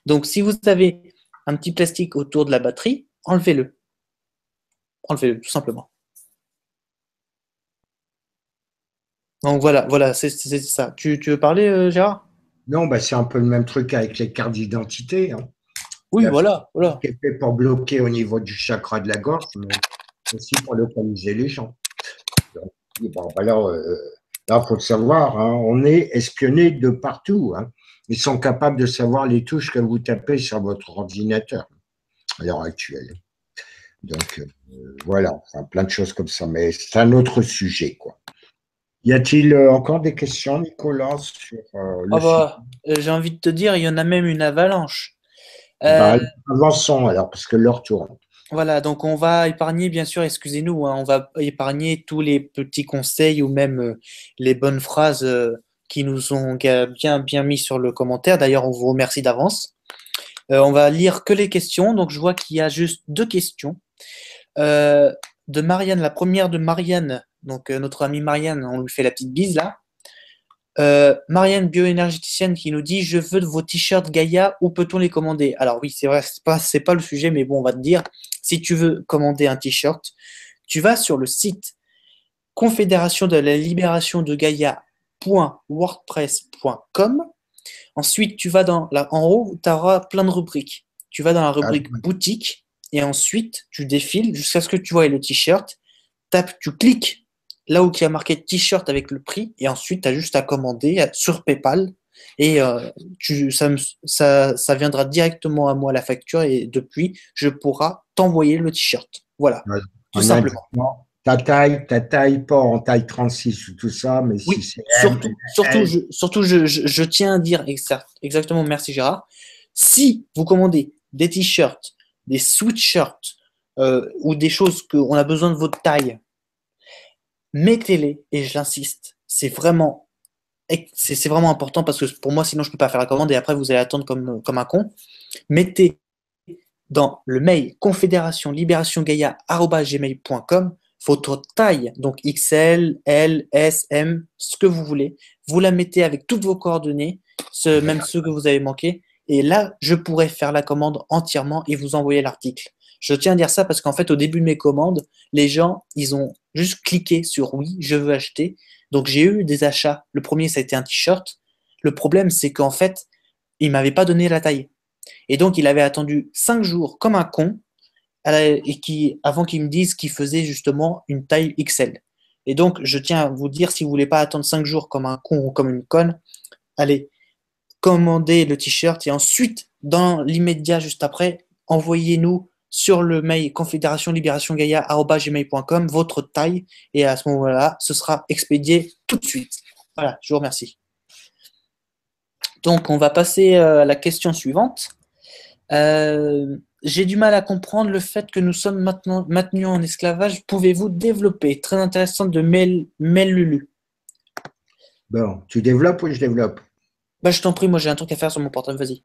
Donc si vous avez un petit plastique autour de la batterie, enlevez-le. Enlevez-le, tout simplement. Donc voilà, c'est ça. Tu veux parler, Gérard? Non, bah, c'est un peu le même truc avec les cartes d'identité. Hein. Il Oui, y a ce voilà. qui est fait pour bloquer au niveau du chakra de la gorge, mais aussi pour localiser les gens. Donc, bon, bah là, faut le savoir, hein, on est espionné de partout. Hein. Ils sont capables de savoir les touches que vous tapez sur votre ordinateur à l'heure actuelle. Donc, voilà, enfin, plein de choses comme ça, mais c'est un autre sujet, quoi. Y a-t-il encore des questions, Nicolas, sur le Ah sujet? bah, j'ai envie de te dire, il y en a même une avalanche. Bah, Euh, avançons alors, parce que l'heure tourne. Voilà, donc on va épargner, bien sûr, excusez-nous, hein, on va épargner tous les petits conseils ou même les bonnes phrases qui nous ont bien mis sur le commentaire. D'ailleurs, on vous remercie d'avance. On va lire que les questions. Donc, je vois qu'il y a juste deux questions. Euh, de Marianne, la première de Marianne, donc notre amie Marianne, on lui fait la petite bise là. Marianne, bioénergéticienne, qui nous dit: Je veux de vos t-shirts Gaïa, où peut-on les commander? Alors, oui, c'est vrai, c'est pas le sujet, mais bon, on va te dire: si tu veux commander un t-shirt, tu vas sur le site confédération de la libération de Gaïa.wordpress.com. Ensuite, tu vas en haut, tu auras plein de rubriques. Tu vas dans la Ah, rubrique boutique, et ensuite, tu défiles jusqu'à ce que tu vois le t-shirt. Tu cliques là où il y a marqué t-shirt avec le prix, et ensuite tu as juste à commander sur PayPal, et ça viendra directement à moi la facture, et depuis, je pourrai t'envoyer le t-shirt. Voilà, ouais. tout En simplement. indiquant ta taille, pas en taille 36 ou tout ça, mais si Oui, c'est M, surtout, L, je tiens à dire exactement, merci Gérard. Si vous commandez des t-shirts, des sweatshirts ou des choses qu'on a besoin de votre taille, mettez-les, et j'insiste, c'est vraiment important, parce que pour moi, sinon, je ne peux pas faire la commande et après, vous allez attendre comme un con. Mettez dans le mail confédération-libération-gaïa@gmail.com votre taille, donc XL, L, S, M, ce que vous voulez. Vous la mettez avec toutes vos coordonnées, même ceux que vous avez manqués. Et là, je pourrais faire la commande entièrement et vous envoyer l'article. Je tiens à dire ça parce qu'en fait, au début de mes commandes, les gens, ils ont juste cliqué sur oui, je veux acheter. Donc, j'ai eu des achats. Le premier, ça a été un t-shirt. Le problème, c'est qu'en fait, il ne m'avait pas donné la taille. Et donc, il avait attendu 5 jours comme un con avant qu'il me dise qu'il faisait justement une taille XL. Et donc, je tiens à vous dire, si vous voulez pas attendre 5 jours comme un con ou comme une conne, allez, commandez le t-shirt et ensuite, dans l'immédiat, juste après, envoyez-nous sur le mail confédération-libération-gaïa@gmail.com votre taille et à ce moment-là, ce sera expédié tout de suite. Voilà, je vous remercie. Donc, on va passer à la question suivante. J'ai du mal à comprendre le fait que nous sommes maintenant maintenus en esclavage. Pouvez-vous développer? Très intéressant de Mel Lulu. Bon, tu développes ou je développe? Bah, je t'en prie, moi j'ai un truc à faire sur mon portable, vas-y.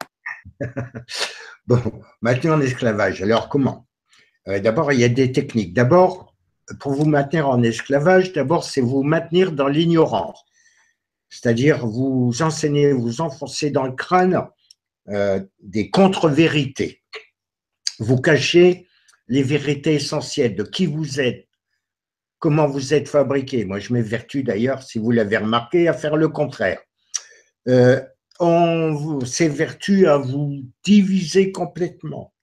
Bon, maintenu en esclavage. Alors, comment? D'abord, il y a des techniques. D'abord, pour vous maintenir en esclavage, d'abord, c'est vous maintenir dans l'ignorance. C'est-à-dire vous enseigner, vous enfoncer dans le crâne des contre-vérités. Vous cachez les vérités essentielles de qui vous êtes, comment vous êtes fabriqué. Moi, je m'évertue d'ailleurs, si vous l'avez remarqué, à faire le contraire. On s'évertue à vous diviser complètement.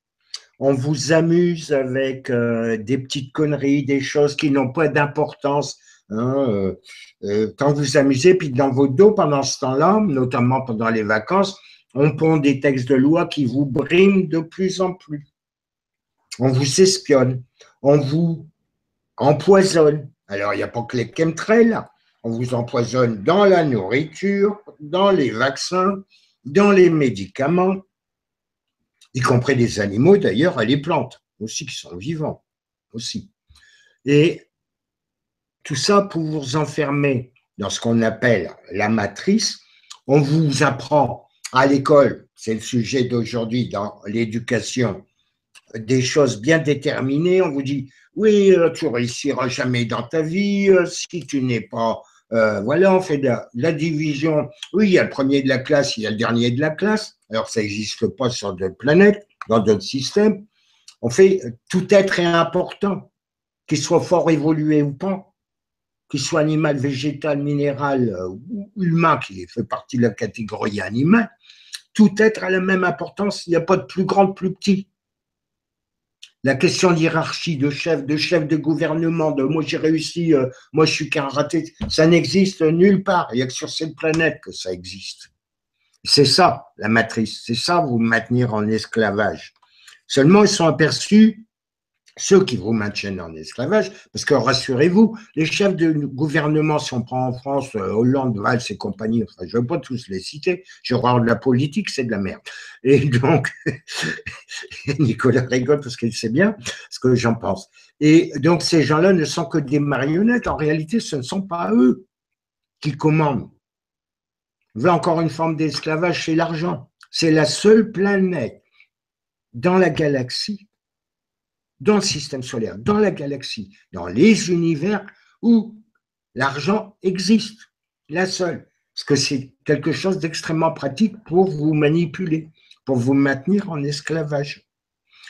On vous amuse avec des petites conneries, des choses qui n'ont pas d'importance. Hein, quand vous amusez, puis dans votre dos, pendant ce temps-là, notamment pendant les vacances, on pond des textes de loi qui vous briment de plus en plus. On vous espionne, on vous empoisonne. Alors, il n'y a pas que les chemtrails, on vous empoisonne dans la nourriture, dans les vaccins, dans les médicaments, y compris les animaux d'ailleurs, et les plantes aussi qui sont vivants aussi. Et tout ça pour vous enfermer dans ce qu'on appelle la matrice. On vous apprend à l'école, c'est le sujet d'aujourd'hui dans l'éducation, des choses bien déterminées. On vous dit, oui, tu réussiras jamais dans ta vie si tu n'es pas… voilà, on fait de la division. Oui, il y a le premier de la classe, il y a le dernier de la classe. Alors, ça n'existe pas sur d'autres planètes, dans d'autres systèmes. On fait tout être est important, qu'il soit fort évolué ou pas, qu'il soit animal, végétal, minéral ou humain, qui fait partie de la catégorie animale. Tout être a la même importance. Il n'y a pas de plus grand, de plus petit. La question d'hierarchie, de chef de gouvernement, de moi j'ai réussi, moi je suis qu'un raté, ça n'existe nulle part. Il n'y a que sur cette planète que ça existe. C'est ça, la matrice. C'est ça, vous maintenir en esclavage. Seulement, ils sont aperçus, ceux qui vous maintiennent en esclavage, parce que rassurez-vous, les chefs de gouvernement, si on prend en France, Hollande, Valls et compagnie, enfin, je ne vais pas tous les citer, j'ai horreur de la politique, c'est de la merde. Et donc, Nicolas rigole parce qu'il sait bien ce que j'en pense. Et donc, ces gens-là ne sont que des marionnettes. En réalité, ce ne sont pas eux qui commandent. Là, encore une forme d'esclavage, c'est l'argent. C'est la seule planète dans la galaxie, dans le système solaire, dans la galaxie, dans les univers où l'argent existe. La seule. Parce que c'est quelque chose d'extrêmement pratique pour vous manipuler, pour vous maintenir en esclavage.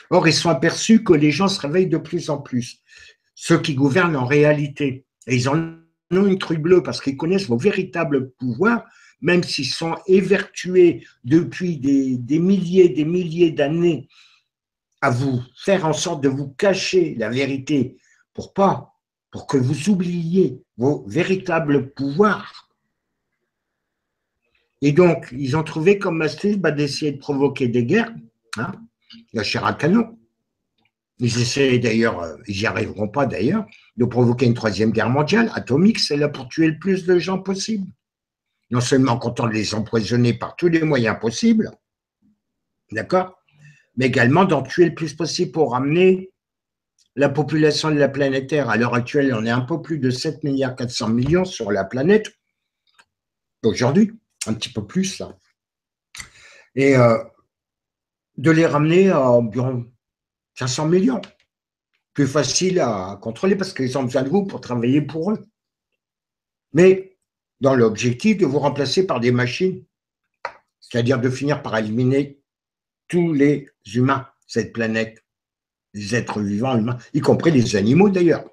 Or, ils sont aperçus que les gens se réveillent de plus en plus. Ceux qui gouvernent en réalité, et ils en ont une truc bleue parce qu'ils connaissent vos véritables pouvoirs, même s'ils sont évertués depuis des milliers d'années à vous faire en sorte de vous cacher la vérité pour que vous oubliez vos véritables pouvoirs. Et donc, ils ont trouvé comme astuce d'essayer de provoquer des guerres, hein, la chair à canon. Ils essaient d'ailleurs, ils n'y arriveront pas d'ailleurs, de provoquer une troisième guerre mondiale atomique, c'est là pour tuer le plus de gens possible. Non seulement content de les empoisonner par tous les moyens possibles, d'accord, mais également d'en tuer le plus possible pour ramener la population de la planète Terre. À l'heure actuelle, on est un peu plus de 7 milliards 400 millions sur la planète, aujourd'hui, un petit peu plus là. Et de les ramener à 500 millions. Plus facile à contrôler parce qu'ils ont besoin de vous pour travailler pour eux. Mais dans l'objectif de vous remplacer par des machines, c'est-à-dire de finir par éliminer tous les humains, cette planète, les êtres vivants humains, y compris les animaux d'ailleurs,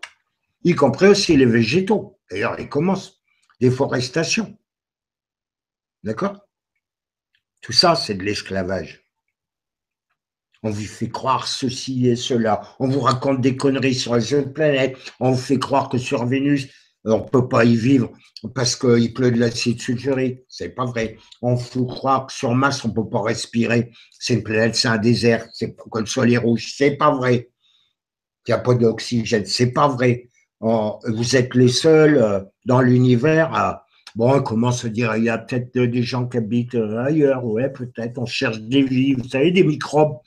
y compris aussi les végétaux. D'ailleurs, ils commencent. Déforestation. D'accord? Tout ça, c'est de l'esclavage. On vous fait croire ceci et cela. On vous raconte des conneries sur les autres planètes. On vous fait croire que sur Vénus, on ne peut pas y vivre parce qu'il pleut de l'acide sulfurique. C'est pas vrai. On vous fait croire que sur Mars, on ne peut pas respirer. C'est une planète, c'est un désert. C'est pour que le sol est rouge. C'est pas vrai. Il n'y a pas d'oxygène. C'est pas vrai. Vous êtes les seuls dans l'univers à. Bon, on commence à dire, il y a peut-être des gens qui habitent ailleurs. Ouais, peut-être. On cherche des vies, vous savez, des microbes.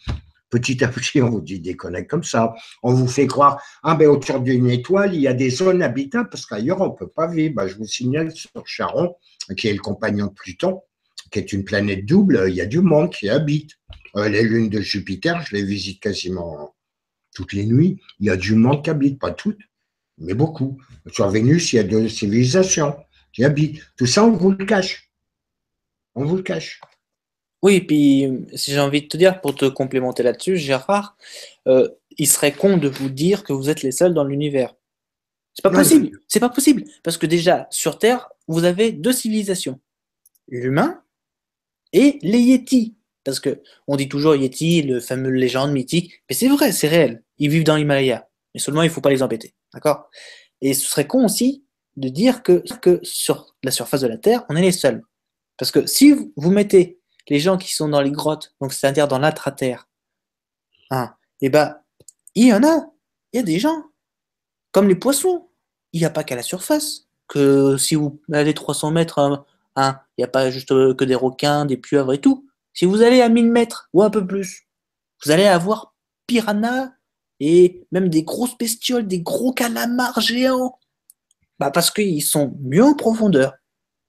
Petit à petit, on vous dit des conneries comme ça. On vous fait croire, ah ben autour d'une étoile, il y a des zones habitables parce qu'ailleurs, on ne peut pas vivre. Ben, je vous signale sur Charon, qui est le compagnon de Pluton, qui est une planète double, il y a du monde qui habite. Les lunes de Jupiter, je les visite quasiment toutes les nuits. Il y a du monde qui habite, pas toutes, mais beaucoup. Sur Vénus, il y a deux civilisations qui habitent. Tout ça, on vous le cache. On vous le cache. Oui, puis si j'ai envie de te dire, pour te complémenter là-dessus, Gérard, il serait con de vous dire que vous êtes les seuls dans l'univers. C'est pas Non, possible, c'est pas possible. Parce que déjà, sur Terre, vous avez deux civilisations, l'humain et les Yétis. Parce que on dit toujours Yétis, le fameux légende mythique, mais c'est vrai, c'est réel. Ils vivent dans l'Himalaya, mais seulement il faut pas les embêter, d'accord? Et ce serait con aussi de dire que sur la surface de la Terre, on est les seuls. Parce que si vous mettez les gens qui sont dans les grottes, donc c'est-à-dire dans l'intra-terre, hein, et ben, il y en a, il y a des gens, comme les poissons. Il n'y a pas qu'à la surface. Que si vous allez 300 mètres, hein, il n'y a pas juste que des requins, des pieuvres et tout. Si vous allez à 1000 mètres ou un peu plus, vous allez avoir piranhas et même des grosses bestioles, des gros calamars géants. Bah parce qu'ils sont mieux en profondeur.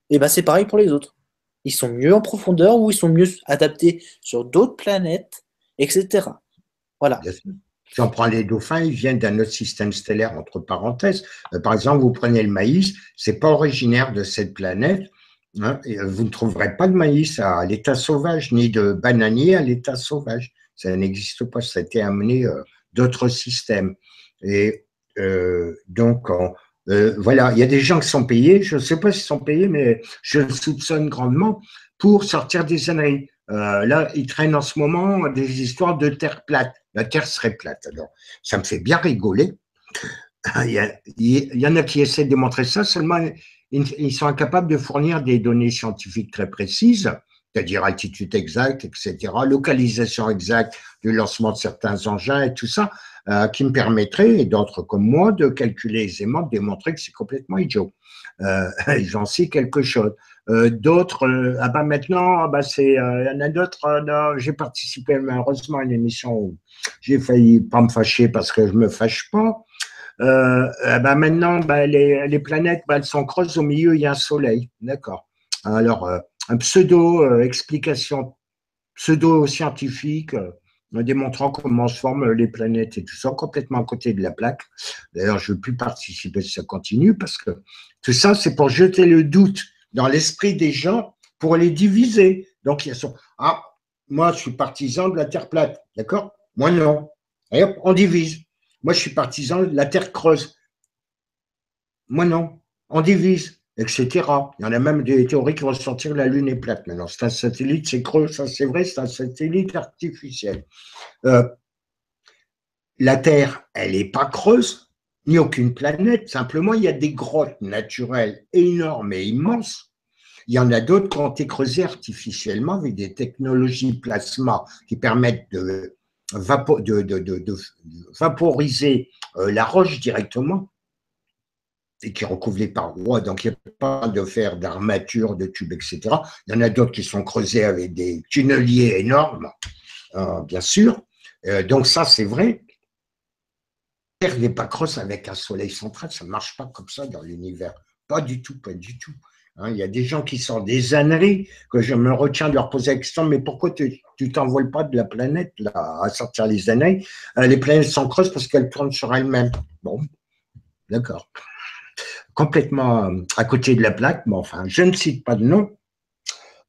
Et bah c'est pareil pour les autres. Ils sont mieux en profondeur ou ils sont mieux adaptés sur d'autres planètes, etc. Voilà. bien sûr. Si on prend les dauphins, ils viennent d'un autre système stellaire, entre parenthèses. Par exemple, vous prenez le maïs, c'est pas originaire de cette planète. Hein, et vous ne trouverez pas de maïs à l'état sauvage, ni de bananier à l'état sauvage. Ça n'existe pas, ça a été amené d'autres systèmes. Et donc, voilà, il y a des gens qui sont payés, je ne sais pas s'ils sont payés, mais je le soupçonne grandement, pour sortir des âneries. Là, ils traînent en ce moment des histoires de terre plate. La terre serait plate. Alors, ça me fait bien rigoler. Il y en a qui essaient de démontrer ça, seulement ils sont incapables de fournir des données scientifiques très précises, c'est-à-dire altitude exacte, etc., localisation exacte du lancement de certains engins et tout ça, qui me permettrait, et d'autres comme moi, de calculer aisément, de démontrer que c'est complètement idiot. J'en sais quelque chose. D'autres, ah ben maintenant, ah ben il y en a d'autres, j'ai participé malheureusement à une émission où j'ai failli pas me fâcher parce que je me fâche pas. Maintenant, les planètes, elles sont creuses, au milieu, il y a un soleil. D'accord. Alors, un pseudo-explication pseudo-scientifique démontrant comment se forment les planètes et tout ça, complètement à côté de la plaque. D'ailleurs, je ne veux plus participer si ça continue parce que tout ça, c'est pour jeter le doute dans l'esprit des gens pour les diviser. Donc, il y a ça. Ah, moi, je suis partisan de la Terre plate. D'accord? Moi, non. Et hop, on divise. Moi, je suis partisan de la Terre creuse. Moi, non. On divise, etc. Il y en a même des théories qui vont sortir la Lune est plate. Maintenant, c'est un satellite, c'est creux, ça c'est vrai, c'est un satellite artificiel. Euh, la Terre, elle n'est pas creuse, ni aucune planète. Simplement, il y a des grottes naturelles énormes et immenses. Il y en a d'autres qui ont été creusées artificiellement avec des technologies plasma qui permettent de vaporiser la roche directement et qui recouvrent les parois, donc il n'y a pas de fer d'armature, de tubes, etc. Il y en a d'autres qui sont creusés avec des tunneliers énormes, bien sûr. Donc ça, c'est vrai. La Terre n'est pas creuse avec un soleil central, ça ne marche pas comme ça dans l'univers. Pas du tout, pas du tout. Hein, il y a des gens qui sortent des âneries que je me retiens de leur poser la question, mais pourquoi tu t'envoles pas de la planète là, à sortir les âneries? Les planètes sont creuses parce qu'elles tournent sur elles-mêmes. Bon, d'accord. Complètement à côté de la plaque, mais enfin, je ne cite pas de nom.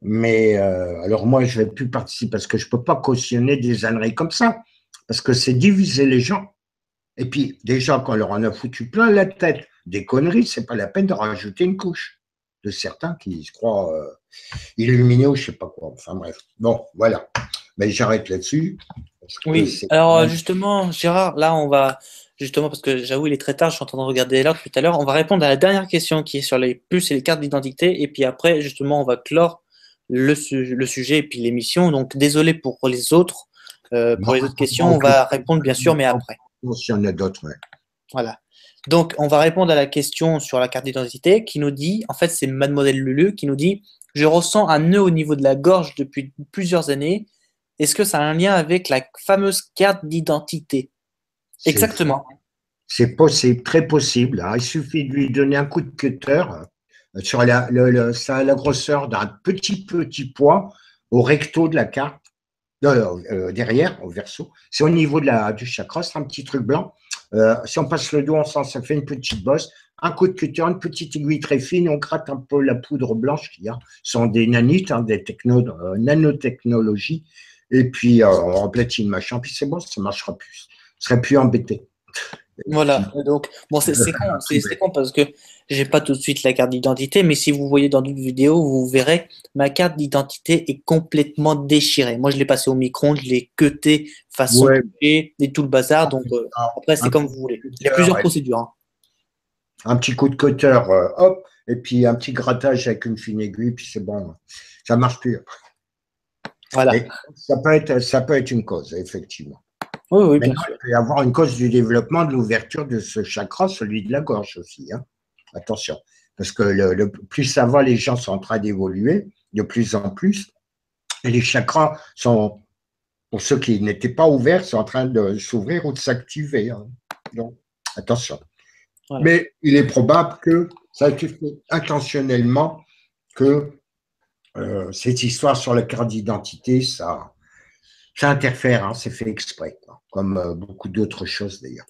Mais alors moi, je ne vais plus participer parce que je ne peux pas cautionner des âneries comme ça, parce que c'est diviser les gens. Et puis, déjà, quand on leur en a foutu plein la tête des conneries, c'est pas la peine de rajouter une couche de certains qui se croient illuminés ou je sais pas quoi. Enfin bref. Bon, voilà. Mais j'arrête là-dessus. Parce que Oui, c'est alors justement, Gérard, là, on va, justement, parce que j'avoue, il est très tard, je suis en train de regarder l'heure tout à l'heure, on va répondre à la dernière question qui est sur les puces et les cartes d'identité, et puis après, justement, on va clore le sujet et puis l'émission. Donc, désolé pour les autres questions, on va répondre bien sûr, mais après. s'il y en a d'autres, ouais. Voilà. Donc, on va répondre à la question sur la carte d'identité qui nous dit, en fait, c'est Mademoiselle Lulu qui nous dit, je ressens un nœud au niveau de la gorge depuis plusieurs années. Est-ce que ça a un lien avec la fameuse carte d'identité? C'est Exactement. C'est possible, très possible, hein. Il suffit de lui donner un coup de cutter sur ça a la grosseur d'un petit poids au recto de la carte, derrière, au verso. C'est au niveau du chakra, c'est un petit truc blanc. Si on passe le doigt ensemble, ça fait une petite bosse. Un coup de cutter, une petite aiguille très fine, on gratte un peu la poudre blanche qu'il y a. Ce sont des nanites, hein, nanotechnologies. Et puis, on replatine machin, puis c'est bon, ça marchera plus. Je serais plus embêté. Voilà. Donc, bon, c'est con, c'est con parce que j'ai pas tout de suite la carte d'identité, mais si vous voyez dans d'autres vidéos, vous verrez ma carte d'identité est complètement déchirée. Moi, je l'ai passé au micron, je l'ai cuté façon Ouais, et tout le bazar. Donc, après, c'est un comme petit vous coup voulez. de Il y a cutter, plusieurs procédures, hein. un petit coup de cutter, hop, et puis un petit grattage avec une fine aiguille, puis c'est bon. Ça marche plus. Voilà. Mais ça peut être une cause, effectivement. Oui, oui, bien Maintenant, sûr. il peut y avoir une cause du développement de l'ouverture de ce chakra, celui de la gorge aussi, hein. Attention. Parce que plus ça va, les gens sont en train d'évoluer de plus en plus. Et les chakras sont, pour ceux qui n'étaient pas ouverts, sont en train de s'ouvrir ou de s'activer, hein. Donc, attention. Voilà. Mais il est probable que ça a été fait intentionnellement, que cette histoire sur la carte d'identité, ça interfère, hein, c'est fait exprès, quoi, comme beaucoup d'autres choses d'ailleurs.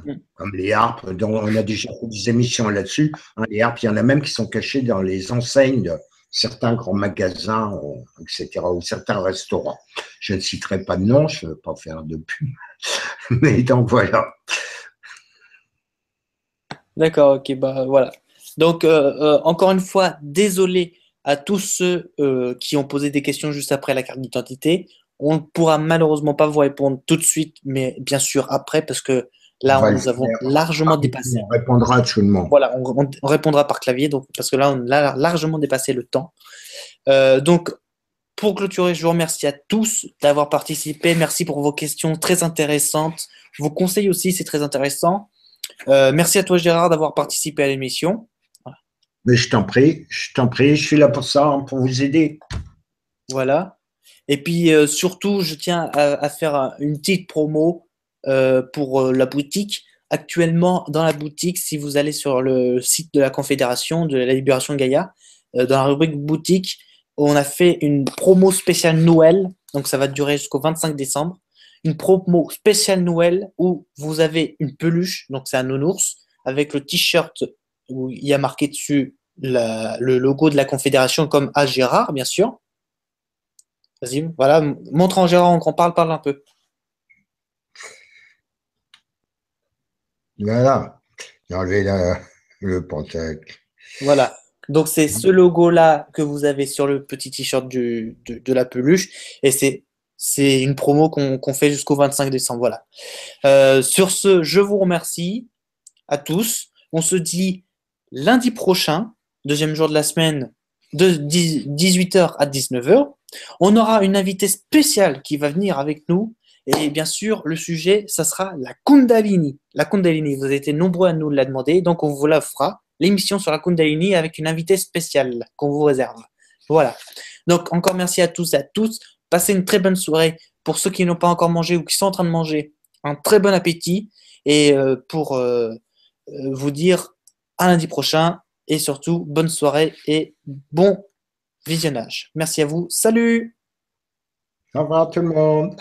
Mm. Comme les harpes, dont on a déjà fait des émissions là-dessus. Hein, les harpes, il y en a même qui sont cachées dans les enseignes de certains grands magasins, etc., ou certains restaurants. Je ne citerai pas de nom, je ne veux pas faire de pub. Mais donc voilà. D'accord, ok, bah voilà. Donc, encore une fois, désolé à tous ceux qui ont posé des questions juste après la carte d'identité. On ne pourra malheureusement pas vous répondre tout de suite, mais bien sûr après, parce que On là, va le nous avons faire. largement dépassé. On répondra à tout le monde. Voilà, on répondra par clavier, donc, parce que là, on a largement dépassé le temps. Donc, pour clôturer, je vous remercie à tous d'avoir participé. Merci pour vos questions très intéressantes. Vos conseils aussi, c'est très intéressant. Merci à toi, Gérard, d'avoir participé à l'émission. Mais je t'en prie, je suis là pour ça, hein, pour vous aider. Voilà. Et puis surtout, je tiens à faire une petite promo pour la boutique. Actuellement, dans la boutique, si vous allez sur le site de la Confédération de la Libération de Gaïa, dans la rubrique boutique, on a fait une promo spéciale Noël. Donc ça va durer jusqu'au 25 décembre. Une promo spéciale Noël où vous avez une peluche, donc c'est un nounours, avec le t-shirt où il y a marqué dessus le logo de la Confédération comme à Gérard, bien sûr. Vas-y, voilà, montre en Gérard, on parle, parle un peu. Voilà. J'ai enlevé le pentacle. Voilà. Donc, c'est ce logo-là que vous avez sur le petit t-shirt de la peluche. Et c'est une promo qu'on fait jusqu'au 25 décembre. Voilà. Sur ce, je vous remercie à tous. On se dit lundi prochain, deuxième jour de la semaine, de 18h à 19h. On aura une invitée spéciale qui va venir avec nous. Et bien sûr, le sujet, ça sera la Kundalini. La Kundalini, vous avez été nombreux à nous la demander, donc on vous la fera. L'émission sur la Kundalini avec une invitée spéciale qu'on vous réserve. Voilà. Donc encore merci à tous et à toutes. Passez une très bonne soirée. Pour ceux qui n'ont pas encore mangé ou qui sont en train de manger, un très bon appétit. Et pour vous dire à lundi prochain. Et surtout, bonne soirée et bon visionnage. Merci à vous. Salut! Au revoir tout le monde.